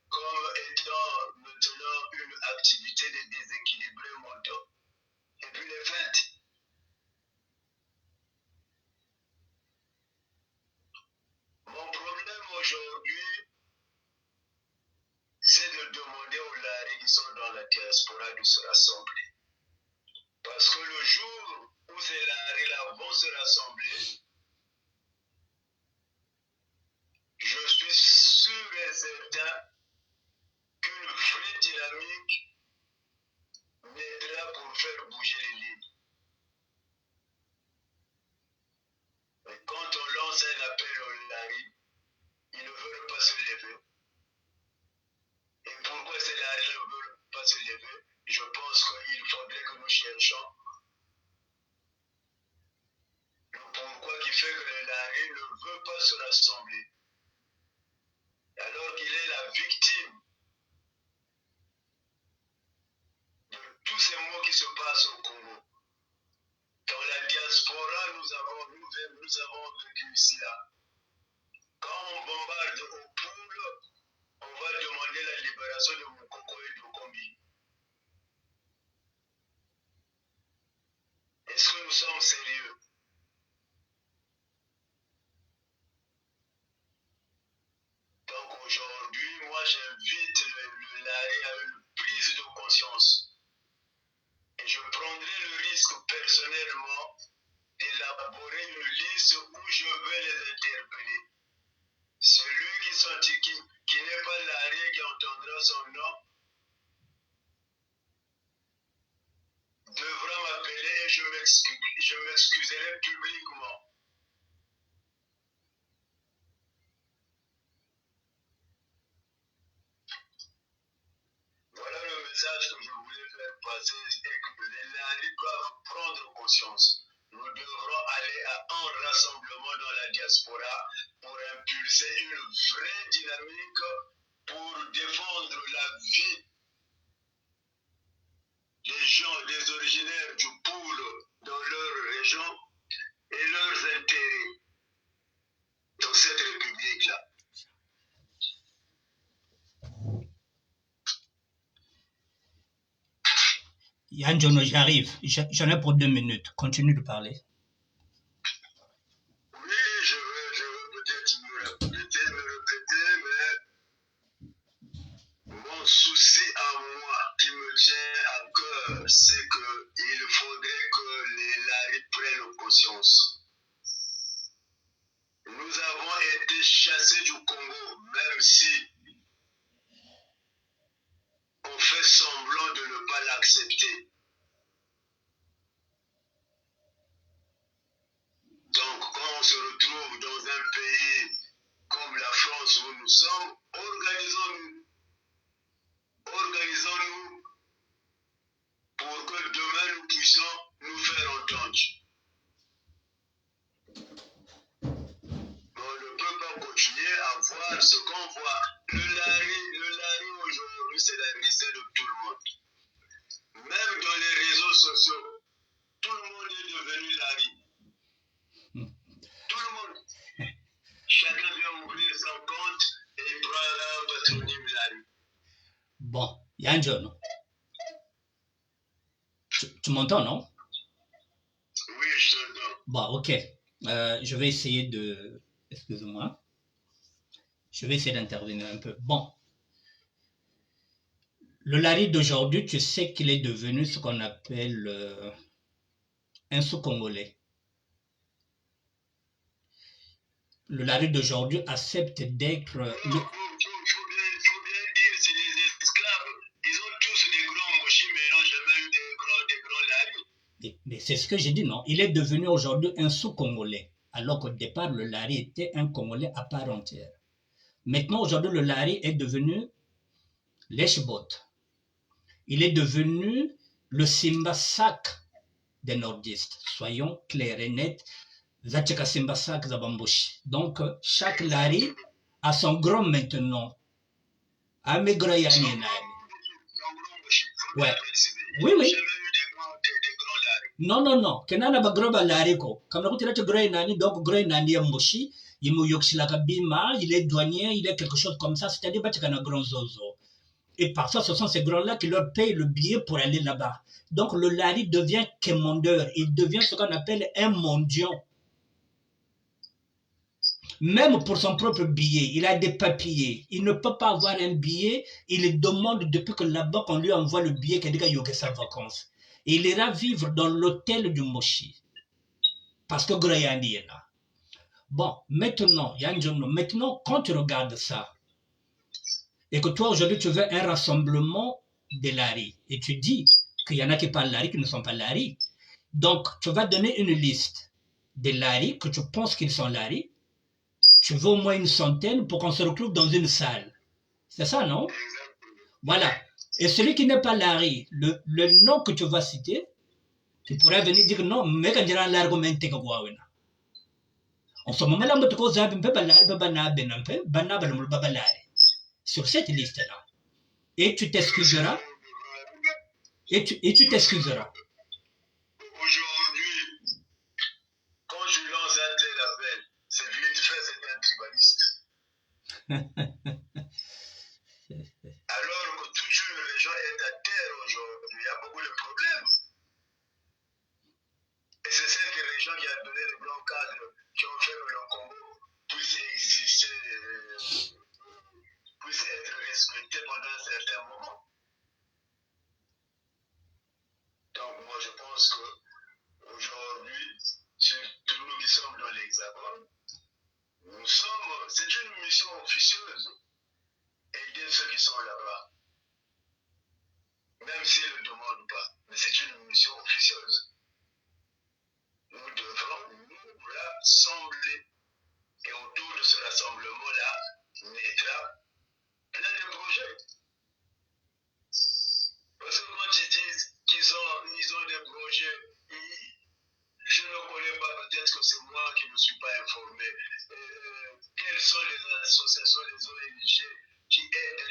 comme étant maintenant une activité de déséquilibré mondial. Et puis les fêtes. Mon problème aujourd'hui, c'est de demander aux Laris qui sont dans la diaspora de se rassembler. Parce que le jour où ces Laris-là vont se rassembler, je suis sûr et certain qu'une vraie dynamique naîtra pour faire bouger les lignes. Mais quand on lance un appel aux Laris, ils ne veulent pas se lever. Et pourquoi ces Laris ne veulent pas se lever? Je pense qu'il faudrait que nous cherchions le pourquoi qui fait que les Laris ne veulent pas se rassembler. Alors qu'il est la victime de tous ces maux qui se passent au Congo. Dans la diaspora, nous avons vécu ici là. Quand on bombarde au poules, on va demander la libération de Moukoko et de Kombi. Est-ce que nous sommes sérieux? liste où je vais les interpeller. Celui qui n'est pas l'arrêt qui entendra son nom devra m'appeler et je m'excuserai publiquement. Voilà le message que je voulais faire passer et que les Landais doivent prendre conscience. Nous devrons aller à un rassemblement dans la diaspora pour impulser une vraie dynamique pour défendre la vie des gens, des originaires du Poul dans leur région et leurs intérêts dans cette république-là. Yann Jono, j'arrive. J'en ai pour 2 minutes. Continue de parler. Oui, je veux peut-être me répéter, mais mon souci à moi qui me tient à cœur, c'est qu'il faudrait que les Laris prennent conscience. Nous avons été chassés du Congo, même si on fait semblant de ne pas l'accepter. Donc, quand on se retrouve dans un pays comme la France où nous sommes, organisons-nous pour que demain nous puissions nous faire entendre. On ne peut pas continuer à voir ce qu'on voit. Le Lari aujourd'hui, c'est la risée de tout le monde. Même dans les réseaux sociaux, tout le monde est devenu Lari. Tout le monde. Chacun vient ouvrir son compte et il prend un patronyme Lari. Bon, Yann Jono. Tu m'entends, non? Oui, je t'entends. Bon, ok. Je vais essayer de... Excuse-moi. Je vais essayer d'intervenir un peu. Bon. Le Lari d'aujourd'hui, tu sais qu'il est devenu ce qu'on appelle un sous-congolais. Le Lari d'aujourd'hui accepte d'être... Il faut bien dire, c'est des esclaves. Ils ont tous des grands mochis, mais ils n'ont jamais eu des grands Lari. Mais c'est ce que j'ai dit, non? Il est devenu aujourd'hui un sous-congolais, alors qu'au départ, le Lari était un Congolais à part entière. Maintenant, aujourd'hui, le Lari est devenu l'Eshbot. Il est devenu le Simba Sak des nordistes. Soyons clairs et nets. Zacheka Simba Sak Zabambushi. Donc, chaque Lari a son grand maintenant. Amegroyani Nani. Ouais. Oui, oui. Non. Kenana ba groba Lari ko. Comme on dit, Groy Nani, donc Groy Nani Mboshi. Il m'a Bima, il est douanier, il est quelque chose comme ça. C'est-à-dire, qu'il y a un grand zozo. Et parfois, ce sont ces grands-là qui leur payent le billet pour aller là-bas. Donc, le Lari devient quémandeur. Il devient ce qu'on appelle un mendiant. Même pour son propre billet, il a des papiers. Il ne peut pas avoir un billet. Il demande depuis que là-bas qu'on lui envoie le billet qu'il dit qu'il y a sa vacances. Et il ira vivre dans l'hôtel du Moshi. Parce que Grayani est là. Bon, maintenant, quand tu regardes ça, et que toi, aujourd'hui, tu veux un rassemblement des Lari, et tu dis qu'il y en a qui parlent Lari, qui ne sont pas Lari. Donc, tu vas donner une liste des Lari, que tu penses qu'ils sont Lari. Tu veux au moins une centaine pour qu'on se retrouve dans une salle. C'est ça, non? Voilà. Et celui qui n'est pas Lari, le nom que tu vas citer, tu pourrais venir dire non, mais quand tu as l'argumenté que quoi, en ce moment-là, on peut sur cette liste-là. Et tu t'excuseras. Et tu t'excuseras. Aujourd'hui, quand je lance un tel appel, c'est vite fait, c'est un tribaliste. Alors que toute une région est à terre aujourd'hui, il y a beaucoup de problèmes. Et c'est cette région qui a donné le blanc cadre qui ont fait que le Congo puisse exister, puisse être respecté pendant un certain moment. Donc moi je pense que aujourd'hui, surtout nous qui sommes dans l'Hexagone, c'est une mission officieuse, aider ceux qui sont là-bas, même s'ils ne le demandent pas, mais c'est une mission officieuse. Nous devrons nous rassembler, et autour de ce rassemblement-là, naîtra plein de projets. Parce que quand ils disent qu'ils ont des projets, je ne connais pas, peut-être que c'est moi qui ne suis pas informé. Quelles sont les associations, les ONG qui aident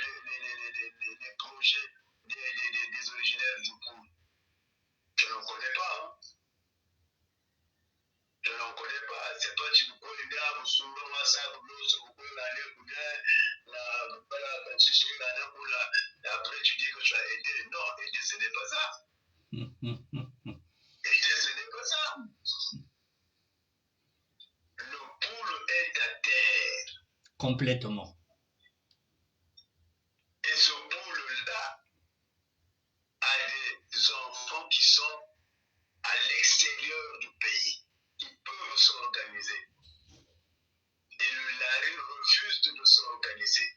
les projets des originaires du Pou? Je n'en connais pas. Hein. Je n'en connais pas. C'est pas tu peux aider souvent moi ça après tu dis que tu as aidé. Non, aider ce n'est pas ça. Aider ce n'est pas ça. Le poule est à terre. Complètement. Et ce poule-là a des enfants qui sont à l'extérieur du pays, qui peuvent s'organiser. Et le Lari refuse de s'organiser.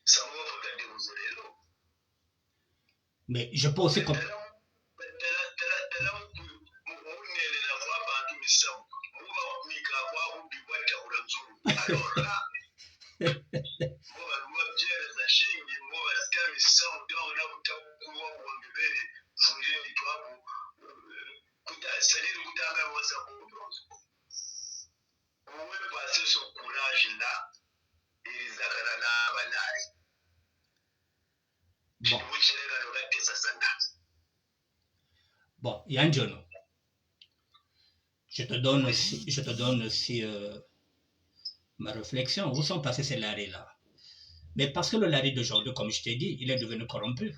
Ça va regarder vous allez là. Mais je peux aussi comprendre. Alors là, où est passé ce courage-là et les Akaranabanaï. Bon, Yanjono, je te donne aussi ma réflexion. Où sont passés ces laris-là? Mais parce que le lari d'aujourd'hui, comme je t'ai dit, il est devenu corrompu.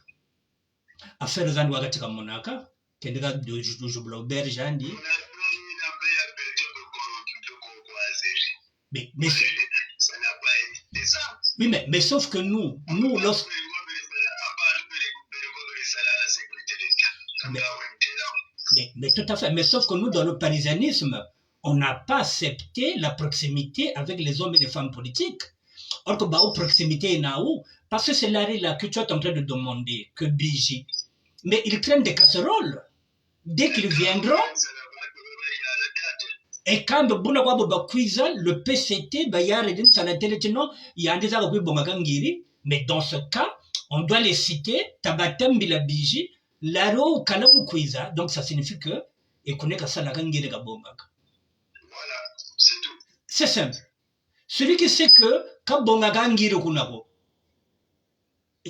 Affaire de Zandouagatika Monaka, qui est de Joublo Berjandi. Mais ça n'a pas été ça. Oui, mais sauf que nous lorsque... Mais tout à fait. Mais sauf que nous, dans le parisianisme, on n'a pas accepté la proximité avec les hommes et les femmes politiques. Or que bah, proximité est où? Parce que c'est là que tu es en train de demander, que Biji. Mais ils traînent des casseroles. Dès qu'ils viendront, et quand le PCT, mais dans ce cas, on doit les citer, Tabatam Bilabiji, Laro Kalamu Kwiza, donc ça signifie que, et connaît que ça la gangiri Gabomag. Voilà, c'est tout. C'est simple. Celui qui sait que, Kabonga Gangiri Kunabo,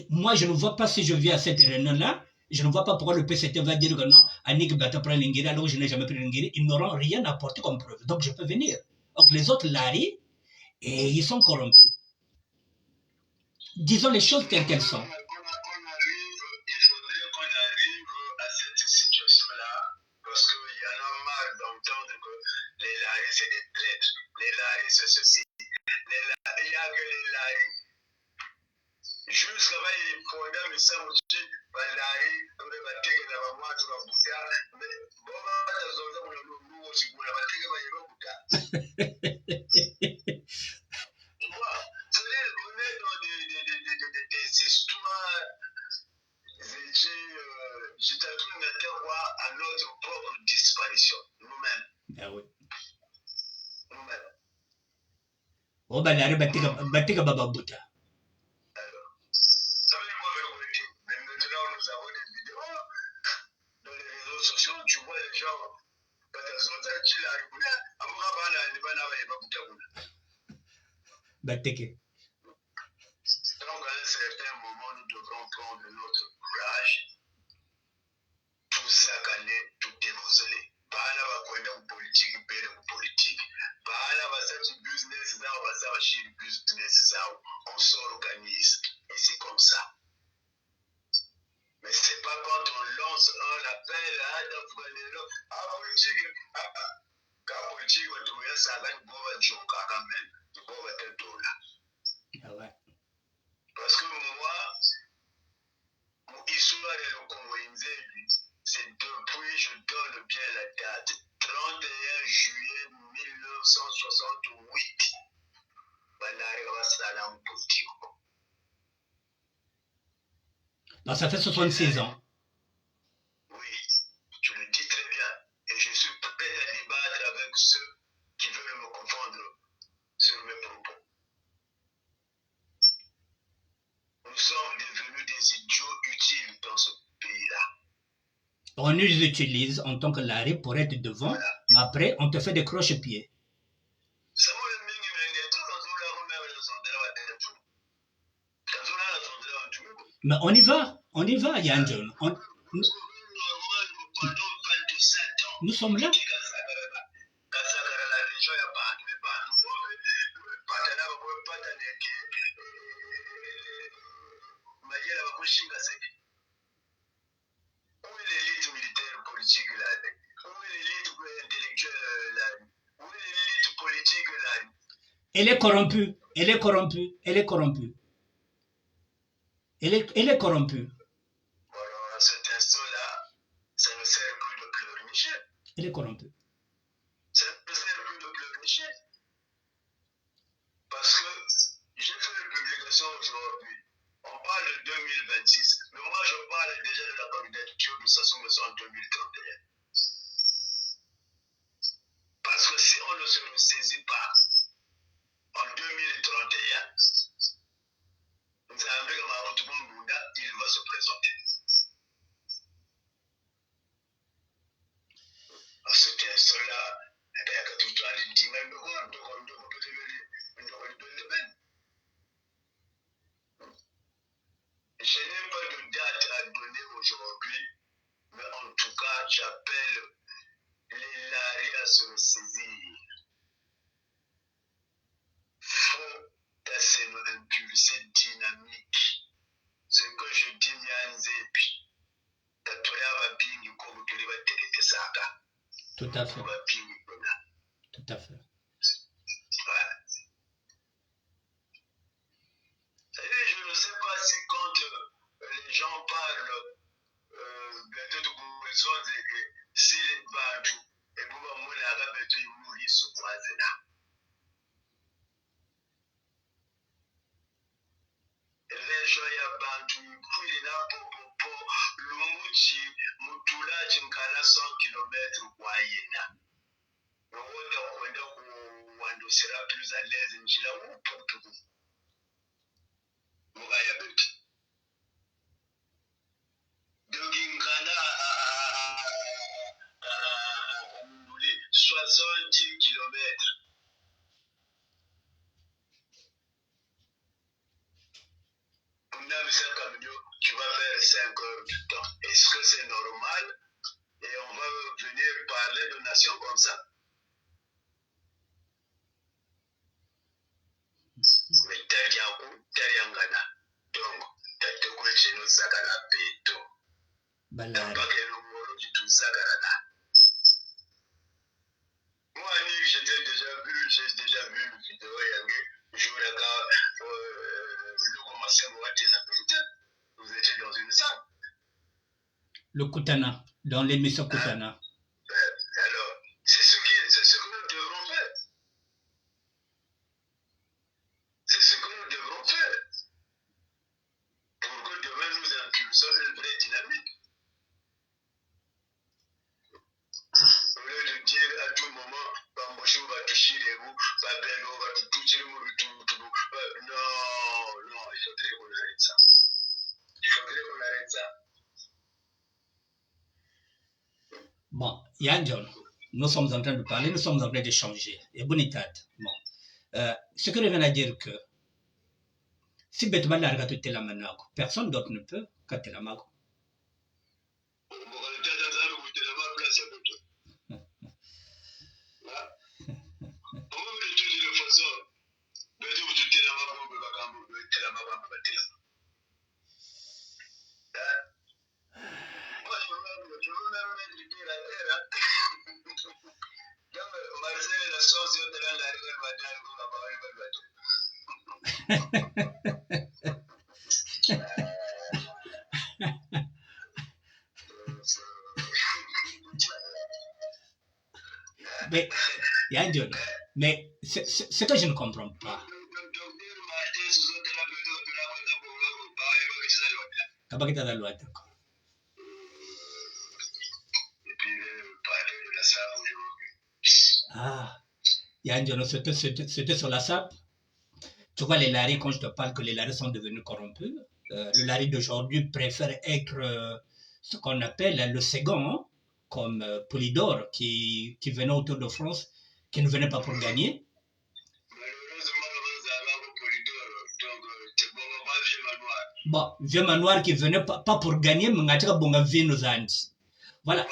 moi je ne vois pas si je viens à cette réunion-là, je ne vois pas pourquoi le PCT va dire que non, Annick Bata prend l'ingiri alors que je n'ai jamais pris l'ingiri. Ils n'auront rien apporté comme preuve. Donc je peux venir. Donc les autres Lari, et ils sont corrompus. Disons les choses telles qu'elles sont. Il faudrait qu'on arrive à cette situation-là, parce qu'il y en a marre d'entendre que les Lari c'est des traîtres, les Lari c'est ceci, il n'y a que les Lari. Jusqu'à là, il faudrait me savoir que les Lari, on va dire que la maman tu vas bouger, mais bon, on va dire que nous aussi, on va dire que va bouger. Tu vois, c'est-à-dire qu'on est dans des histoires, j'étais en train de voir à notre propre disparition, nous-mêmes. Ah oui. Nous-mêmes. Oh, ben, Lari, Batika Bababuta. Alors, ça veut dire quoi avec vérité? Même maintenant, nous avons des vidéos dans les réseaux sociaux, tu vois les gens, Bateke. donc à un certain moment, nous devrons prendre notre courage. Tout ça calé, tout dévoselé. Bala va kwenda ku politique, bere ku politique. Bala va faire business zao, va faire chier business zao. On s'organise. Et c'est comme ça. Mais c'est pas quand on lance un appel à politique. Quand politique va trouver ça, va nous voir joker quand même. Nous voir être dollar. Ah ouais. Parce que moi, histoire de le Congo, c'est 2 Depuis, je donne bien la date. 31 juillet 1968. Donc ça fait 66 ans. Oui, je le dis très bien. Et je suis prêt à débattre avec ceux qui veulent me confondre sur mes propos. Nous sommes devenus des idiots utiles dans ce pays-là. On nous utilise en tant que l'arrêt pour être devant, voilà. Mais après, on te fait des croche-pieds. Mais on y va, Yann John. Nous sommes là. Où est l'élite militaire politique là? Où est l'élite intellectuelle là? Où est l'élite politique là? Elle est corrompue. Elle est corrompue. Elle est corrompue. Elle est corrompue. Alors, à cet instant-là, ça ne sert plus de pleurnicher. Elle est corrompue. Ça ne sert plus de pleurnicher. Parce que j'ai fait une publication aujourd'hui. On parle de 2026. Mais moi, je parle déjà de la candidature de Sassou Nguesso en 2031. Parce que si on ne se ressaisit pas en 2031, il va se présenter. À cet instant-là, je n'ai pas de date à donner aujourd'hui, mais en tout cas, j'appelle les Larry à se ressaisir. Faut assez nous impulser dynamique. Ce que je dis, Nyanzepi, tout à fait. Tout à fait. Ouais. Je ne sais pas si quand les gens parlent bientôt de cohésion, si les Bantu et Bouba bientôt ils mourent sous Kwazena. Les gens ya Bantu, puis na popo, Lumuchi, Mutula, Chinkala 100 km kwa yena. Wote kwenda kuwandosera plus à l'aise njila upotuku. Mugaya betu. Dogingana 70 km. Tu vas faire 5 heures de temps. Est-ce que c'est normal? Et on va venir parler de nations comme ça? Mais Tariangana. Donc, Tatekul chez nous, Sakala Peto. Moi, j'ai déjà vu une vidéo, vous étiez dans une salle. Le Koutana, dans l'émission Koutana. Alors, c'est ce que nous devrons faire. C'est ce que nous devrons faire. Pour que demain nous impulsons une vraie dynamique. Au lieu de dire à tout moment, Bamboshu va toucher les roues, Babello va toucher les roues, non, il faudrait qu'on arrête ça. Bon, Yann John, nous sommes en train de parler, nous sommes en train d'échanger. Et Bonitat, bon. Ce que je viens de dire que si Betma larga toute la manako, personne d'autre ne peut qu'à la mago. Mais, mais ce que je ne comprends pas. Kabakita da loi, d'accord. Et puis, parler de la SAP aujourd'hui. Ah, Yanjono, c'était sur la SAP. Tu vois, les laris, quand je te parle que les laris sont devenus corrompus, le lari d'aujourd'hui préfère être ce qu'on appelle le second, hein, comme Polydor, qui venait autour de France, qui ne venait pas pour gagner. Bon, vieux manoir qui venait pas pour gagner, mais nous voilà,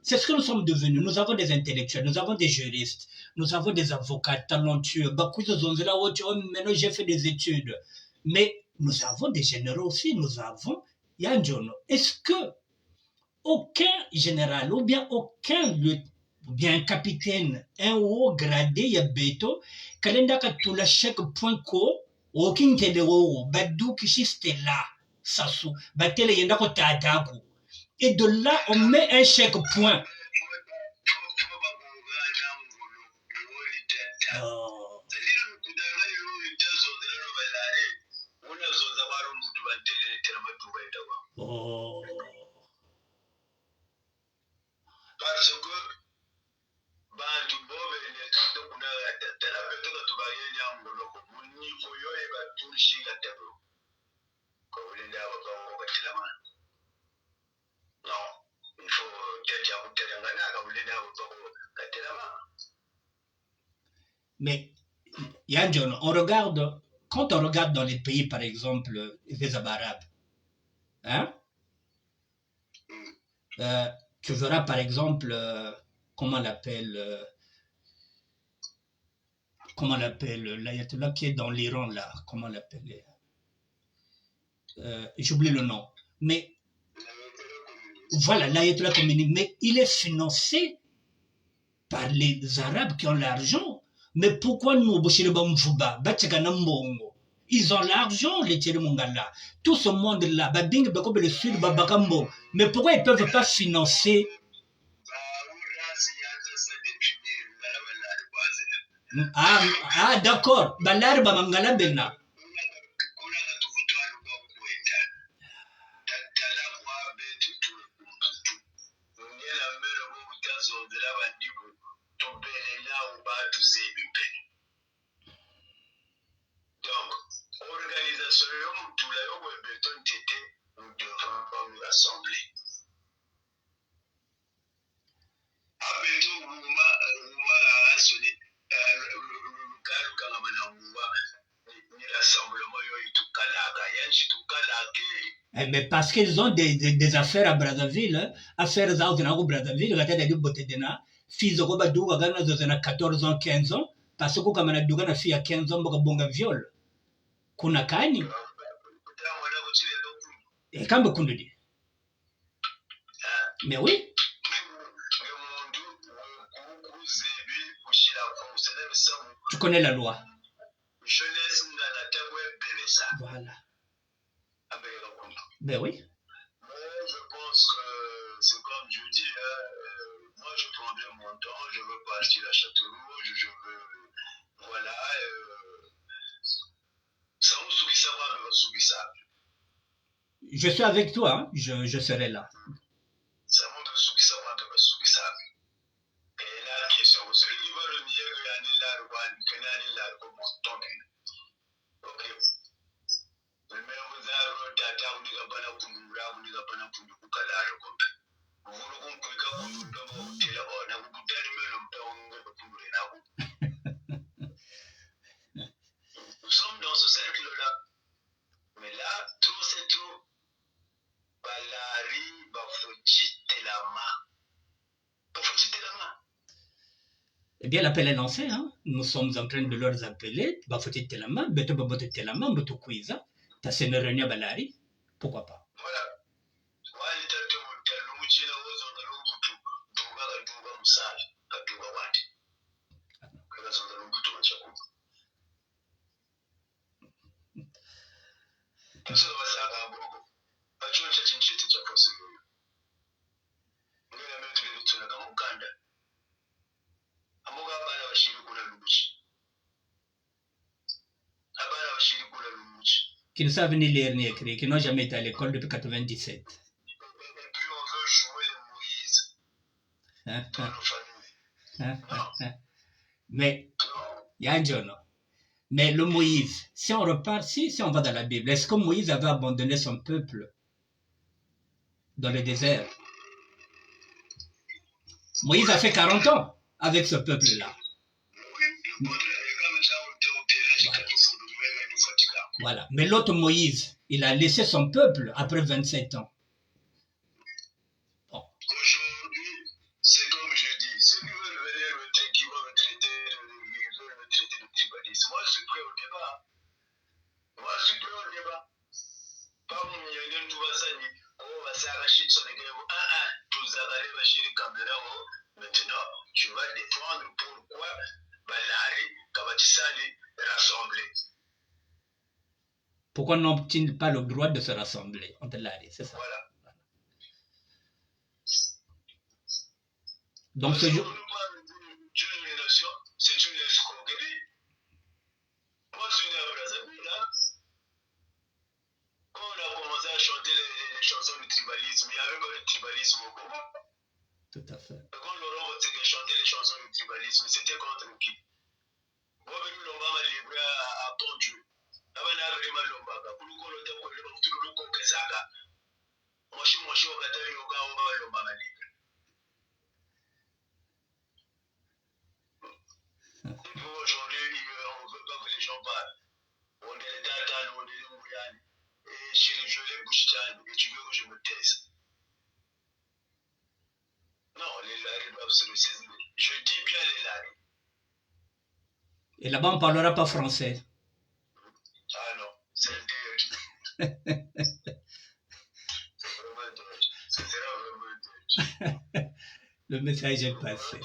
c'est ce que nous sommes devenus. Nous avons des intellectuels, nous avons des juristes, nous avons des avocats talentueux. Maintenant, j'ai fait des études. Mais nous avons des généraux aussi, nous avons Yanjono. Est-ce que aucun général ou bien aucun ou bien capitaine, un haut gradé, Yabeto, kalenda katula chaque point ko, aucun télé, badou kishiste là, sasu, batele yenda ko tataku. Et de là, on met un chèque point. Oh. Oh. Parce que bantu bobe ne kuna terapeto ka tubayenya ngoloko muniko yoye batulishinga tebo ko ulinda abagabo batilama non il faut tejja kuterangana ka ulinda abagabo katilama. Mais Yanjon, quand on regarde dans les pays par exemple des arabes, hein, tu verras par exemple comment on l'appelle l'ayatollah qui est dans l'Iran là, comment on l'appelle, j'oublie le nom, mais voilà, l'ayatollah Khomeini, mais il est financé par les Arabes qui ont l'argent. Mais pourquoi nous, ils ont l'argent, les Tchirimungala. Tout ce monde-là, mais pourquoi ils ne peuvent pas financer? Ah d'accord. Donc, organisation tout là, on peut béton tété, nous devons nous rassembler. Mais parce qu'ils ont des affaires à Brazzaville, affaires à Brazzaville, fils de 14 ans, 15 ans, parce que quand on a fille à 15 ans, on a viol. Kuna kani? Et quand on dit. Mais oui. Tu connais la loi. Voilà. Ben oui. Je pense que c'est comme je dis, moi je prendrai mon temps, je veux partir à Châteauroux, je veux, voilà, je suis avec toi, hein? Je serai là. Et la question, celui qui veut le nier, ok. Nous sommes dans ce cercle-là. Mais là, trop c'est trop. Balari, Eh bien, l'appel est lancé. Hein? Nous sommes en train de leur appeler. Pourquoi pas? Voilà. Qui ne savent ni lire ni écrire, qui n'ont jamais été à l'école depuis 97. Et puis on veut jouer le Moïse dans nos familles. Mais, il y a un jour, non? Mais le Moïse, si on repart, si on va dans la Bible, est-ce que Moïse avait abandonné son peuple dans le désert? Moïse a fait 40 ans avec ce peuple-là. Voilà. Mais l'autre Moïse, il a laissé son peuple après 27 ans. Bon. Aujourd'hui, c'est comme je dis, ceux qui veulent venir me traiter, qui vont me traiter de tribalisme. Moi, je suis prêt au débat. Moi, je suis prêt au débat. Pas mon mignon, tout va s'en on va s'arracher sur les gars. Tous avalés, va chez les caméras. Maintenant, tu vas défendre pourquoi Balari, Kabatisali, rassembler. Pourquoi n'ont-ils pas le droit de se rassembler entre l'Ari, c'est ça. Voilà. Donc ce jour. D'une nation, c'est une escroquerie. Moi, je suis né à Brazzaville, hein. Quand on a commencé à chanter les chansons du tribalisme, il y avait pas le tribalisme au Congo. Tout à fait. Quand Laurent Votseke chantait les chansons du tribalisme, c'était contre qui? Moi, je me suis livré à ton Dieu. Aujourd'hui, on ne veut pas que les gens parlent. On est les Tatans, on est les Mouyane. Et je les Bouchitane, et tu veux que je me taise. Non, les Laris doivent se le saisir. Je dis bien les Laris. Et là-bas, on ne parlera pas français. Ah non, c'est le dieu. C'est vraiment dommage. Ce sera vraiment dommage. Le message est passé.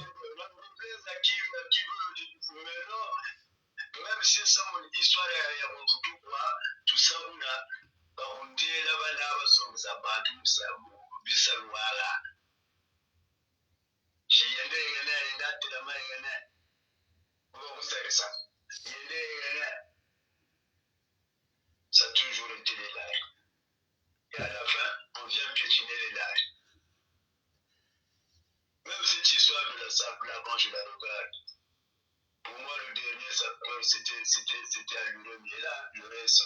Même si c'est mon histoire, il y a mon couteau, tout ça, on a baroudé là-bas, sur sa batte, ça, Bissalouara. J'ai y allé, il a de la main, il y en a. Vous savez ça. Il y a ça a toujours été les lards. Et à la fin, on vient piétiner les lards. Même cette histoire de la sape là, quand je la regarde, pour moi, le dernier sapeur, c'était à l'Urem. Et là, le reste,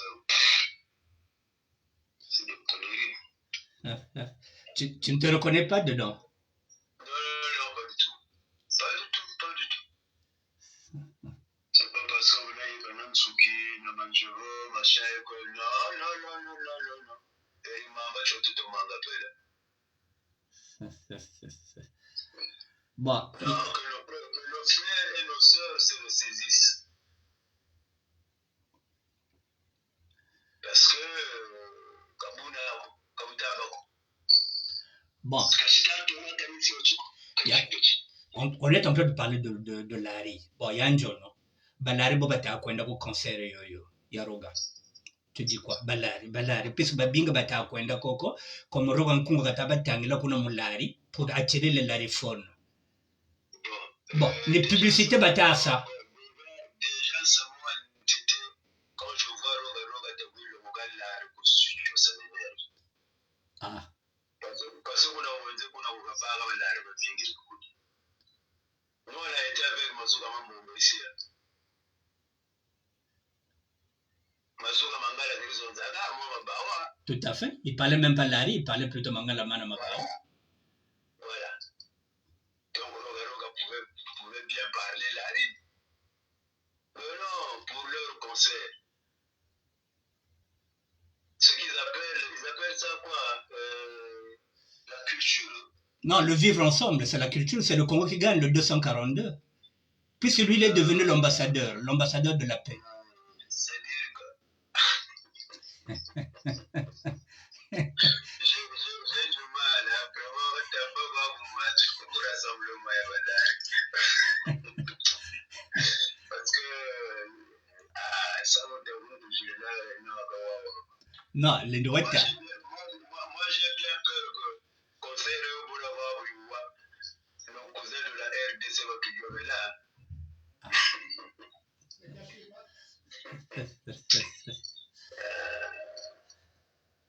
c'est des conneries. Tu ne te reconnais pas dedans? Non, pas du tout. Pas du tout. C'est pas parce qu'on a eu un Namsuki, Namanjero, machin, quoi. Non. Et il m'a battu tout le monde après là. Bon. Non, que nos frères et nos sœurs se le saisissent. Parce que bon. On est en train de parler de Larry. Bon, il y a un jour, non? Balari boba ta kwenda ku concert yoyo ya Roga. Tu dis quoi? Balari. Puisque babinga bata kwenda koko, comme Roga nkungu katabatangila kuna mulari pour attirer les lariphones. Bon, les publicités bata à ça. Déjà, ça m'a entêté quand je vois Roga Tabou, le Mogal Lari au studio, ça m'énerve. Ah. Parce qu'on a ouvert par la Lari, nous, on a été avec Mazouka Mambo ici. Mazouka Mangala, ils ont dit, tout à fait. Il parlait même pas Lari, il parlait plutôt Mangala Mana Mabao. Voilà. Donc, Roga pouvait bien parler Lari. Mais non, pour leur concert. Ce qu'ils appellent ça quoi? La culture. Non, le vivre ensemble, c'est la culture, c'est le Congo qui gagne le 242. Puisque lui, il est devenu l'ambassadeur de la paix. C'est-à-dire que... J'ai du mal, hein, vraiment, t'as pas voir pour rassemblement, parce que ça me déroule de général, non, les droits. Moi, j'ai bien peur que conseil au boulevard, le cousin de la RDC va qu'il y là.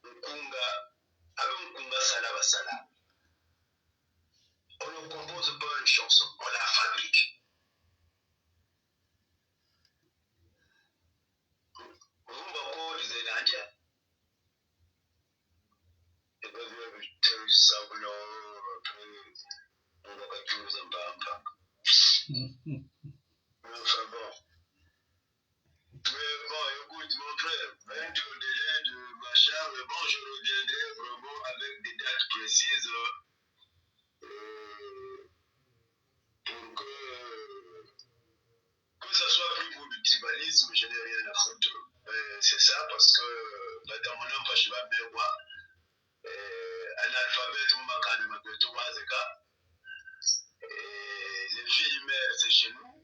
Nkunga Salaba Salam. On ne compose pas une chanson, on la fabrique. Rumba Code Zelandia. Et bien, vous savez, on va pas tout vous en parler. Enfin bon. Mais bon, écoute, mon frère, avec le délai de machin, mais bon, je reviendrai vraiment avec des dates précises pour que ça soit plus pour du tribalisme, je n'ai rien à foutre. C'est ça, parce que dans mon âme, je vais bien voir. Analphabète, on m'a quand même appelé Thomas Zeka. Les filles mères, c'est chez nous.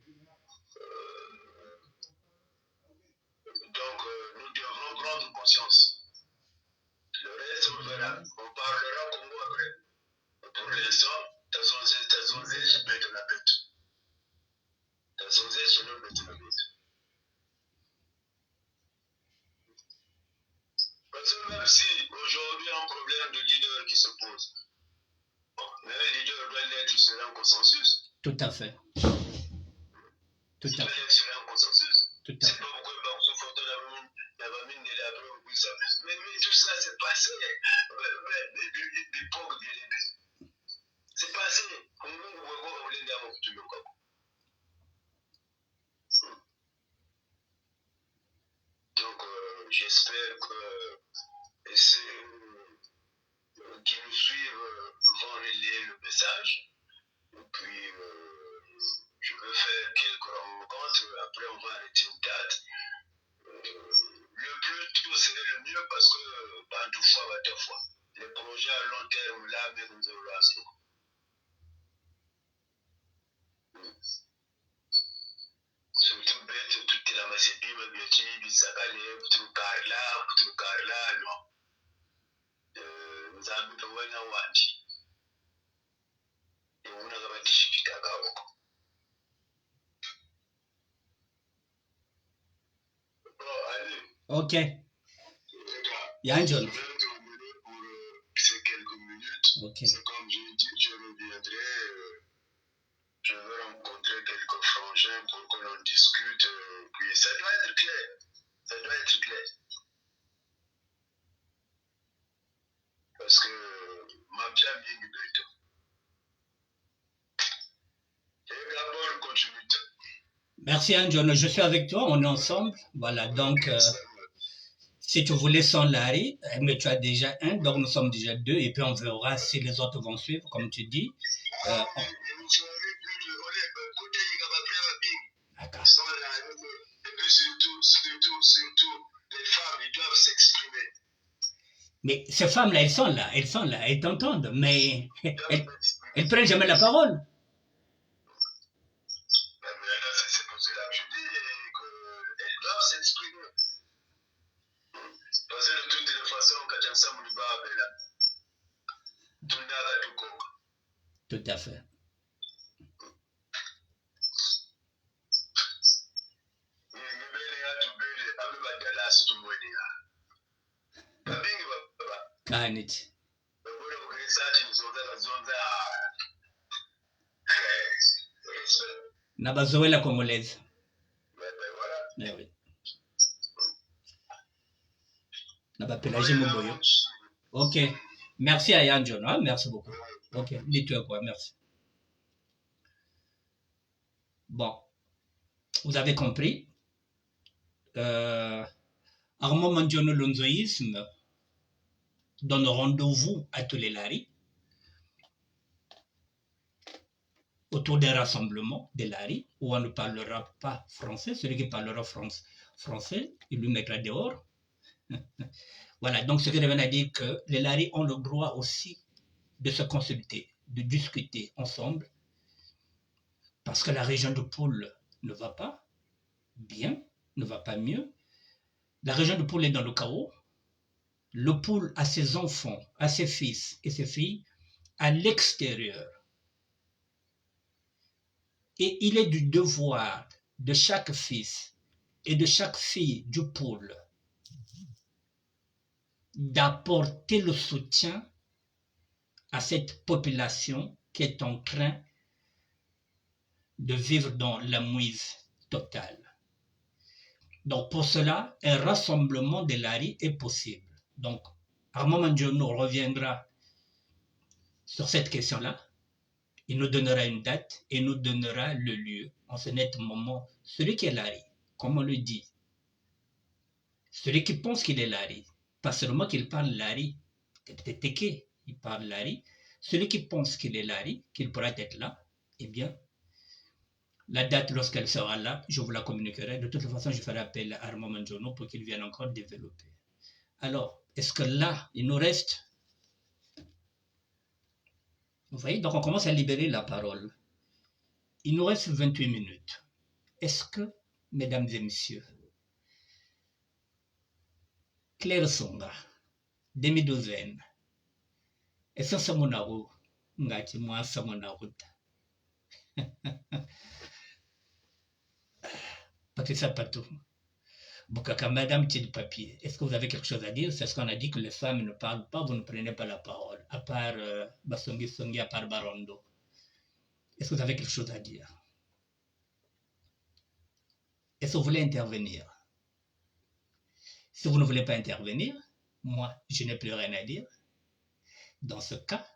Donc, nous devrons prendre conscience. Le reste, on verra. On parlera Congo après. Pour l'instant, t'as zonzé, je pète la bête. T'as zonzé, je ne pète la bête. Parce que même si aujourd'hui, il y a un problème de leader qui se pose, bon, mais le leader doit l'être sur un consensus. Tout à fait. Tout à fait. Sur un consensus. Tout à C'est fait. pas pourquoi il va se faire de la mine de la preuve, mais tout ça, c'est passé. L'époque bien aimée. C'est passé. Donc, j'espère que ceux qui nous suivent vont relayer le message. Et puis, je vais faire quelques rencontres. Après, on va arrêter une date. Le plus tôt serait le mieux parce que, pas deux fois, pas deux fois. Les projets à long terme, là, mais nous allons là. Surtout bête, toute la Macédoine, mais bien sûr, Bissakale, Putrukarla, non. Nous avons besoin d'un wandi. Et on a besoin de chipika gawoko. Bon, allez. Ok. Yanjon. Pour ces quelques minutes. Ok. C'est comme j'ai dit, je reviendrai. Je vais rencontrer quelques frangins pour que l'on discute. Puis ça doit être clair. Ça doit être clair. Parce que ma bien bien plutôt. Et d'abord, continue. Merci Anjon, je suis avec toi, on est ensemble. Voilà, donc si tu voulais 100 Larry, mais tu as déjà un, donc nous sommes déjà deux, et puis on verra si les autres vont suivre, comme tu dis. D'accord. Et puis surtout, les femmes, ils doivent s'exprimer. Mais ces femmes-là, elles sont là, elles t'entendent, mais elles prennent jamais la parole. C'est pour cela que je dis qu'elles doivent s'exprimer. Parce que de toutes les façons, quand ensemble, nous va là. Tout à fait. Kanit. Nabazoela congolaise. Eh oui. Nabapelagie Moboyo. Ok. Merci à Yann John. Hein? Merci beaucoup. Ok. Dis-toi quoi. Merci. Bon. Vous avez compris. Armand Mandiono Lonzoïsme donne rendez-vous à tous les Lari autour des rassemblements des Lari où on ne parlera pas français. Celui qui parlera français, il lui mettra dehors. Voilà, donc ce qui revient à dire que les Lari ont le droit aussi de se consulter, de discuter ensemble, parce que la région de Poule ne va pas bien, ne va pas mieux. La région de Poule est dans le chaos. Le Poule a ses enfants, a ses fils et ses filles à l'extérieur. Et il est du devoir de chaque fils et de chaque fille du pôle d'apporter le soutien à cette population qui est en train de vivre dans la mouise totale. Donc pour cela, un rassemblement de l'ARI est possible. Donc Armand Mandjono reviendra sur cette question-là. Il nous donnera une date et nous donnera le lieu. En ce net moment, celui qui est l'ARI, comme on le dit, celui qui pense qu'il est l'ARI, pas seulement qu'il parle l'ARI, peut-être Teke, il parle l'ARI, celui qui pense qu'il est l'ARI, qu'il pourra être là, eh bien, la date, lorsqu'elle sera là, je vous la communiquerai. De toute façon, je ferai appel à Armand Mandjono pour qu'il vienne encore développer. Alors, est-ce que là, il nous reste... Vous voyez, donc on commence à libérer la parole. Il nous reste 28 minutes. Est-ce que, mesdames et messieurs, Claire Songa, demi-douzaine, est-ce que c'est mon arou? Ngati moi, c'est mon arou. Patricia Patou. Bokaka, madame Tchid Papier, est-ce que vous avez quelque chose à dire? C'est ce qu'on a dit que les femmes ne parlent pas, vous ne prenez pas la parole, à part Basongi Songi, à part Barondo. Est-ce que vous avez quelque chose à dire? Est-ce que vous voulez intervenir? Si vous ne voulez pas intervenir, moi, je n'ai plus rien à dire. Dans ce cas,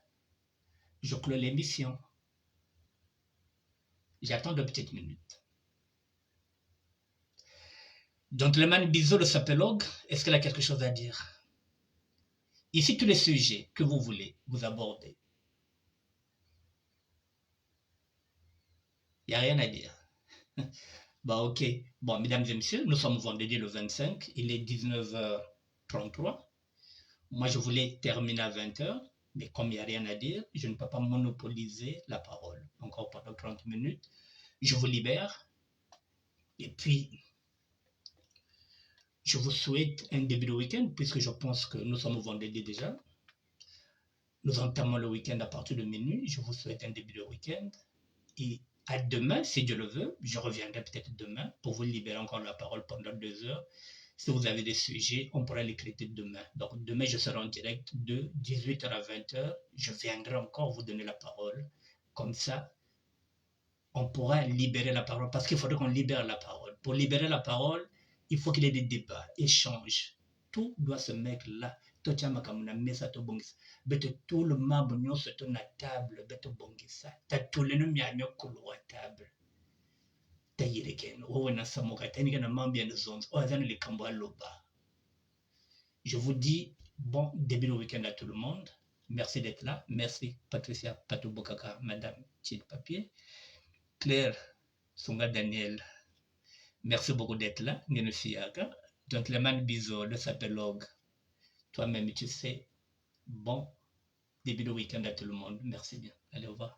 je clôt l'émission. J'attends 2 petites minutes. Gentleman Bizot de Sapelog, est-ce qu'elle a quelque chose à dire? Ici, tous les sujets que vous voulez, vous abordez. Il n'y a rien à dire. Bah ok. Bon, mesdames et messieurs, nous sommes vendredi le 25, il est 19h33. Moi, je voulais terminer à 20h, mais comme il n'y a rien à dire, je ne peux pas monopoliser la parole. Encore pendant 30 minutes, je vous libère. Et puis, je vous souhaite un début de week-end, puisque je pense que nous sommes vendredi déjà. Nous entamons le week-end à partir de minuit. Je vous souhaite un début de week-end. Et à demain, si Dieu le veut, je reviendrai peut-être demain pour vous libérer encore la parole pendant 2 heures. Si vous avez des sujets, on pourra les traiter demain. Donc demain, je serai en direct de 18h à 20h. Je viendrai encore vous donner la parole. Comme ça, on pourra libérer la parole parce qu'il faudrait qu'on libère la parole. Pour libérer la parole, il faut qu'il y ait des débats, échanges. Tout doit se mettre là. Tout le membre sur la table, tout le monde à la table. Je vous dis bon début de week-end à tout le monde. Merci d'être là. Merci Patricia Patou Bokaka, Madame Tchid Papier. Claire Songa Daniel, merci beaucoup d'être là. Gentleman Bizot de Sapelog, toi-même tu sais, bon début de week-end à tout le monde. Merci bien. Allez, au revoir.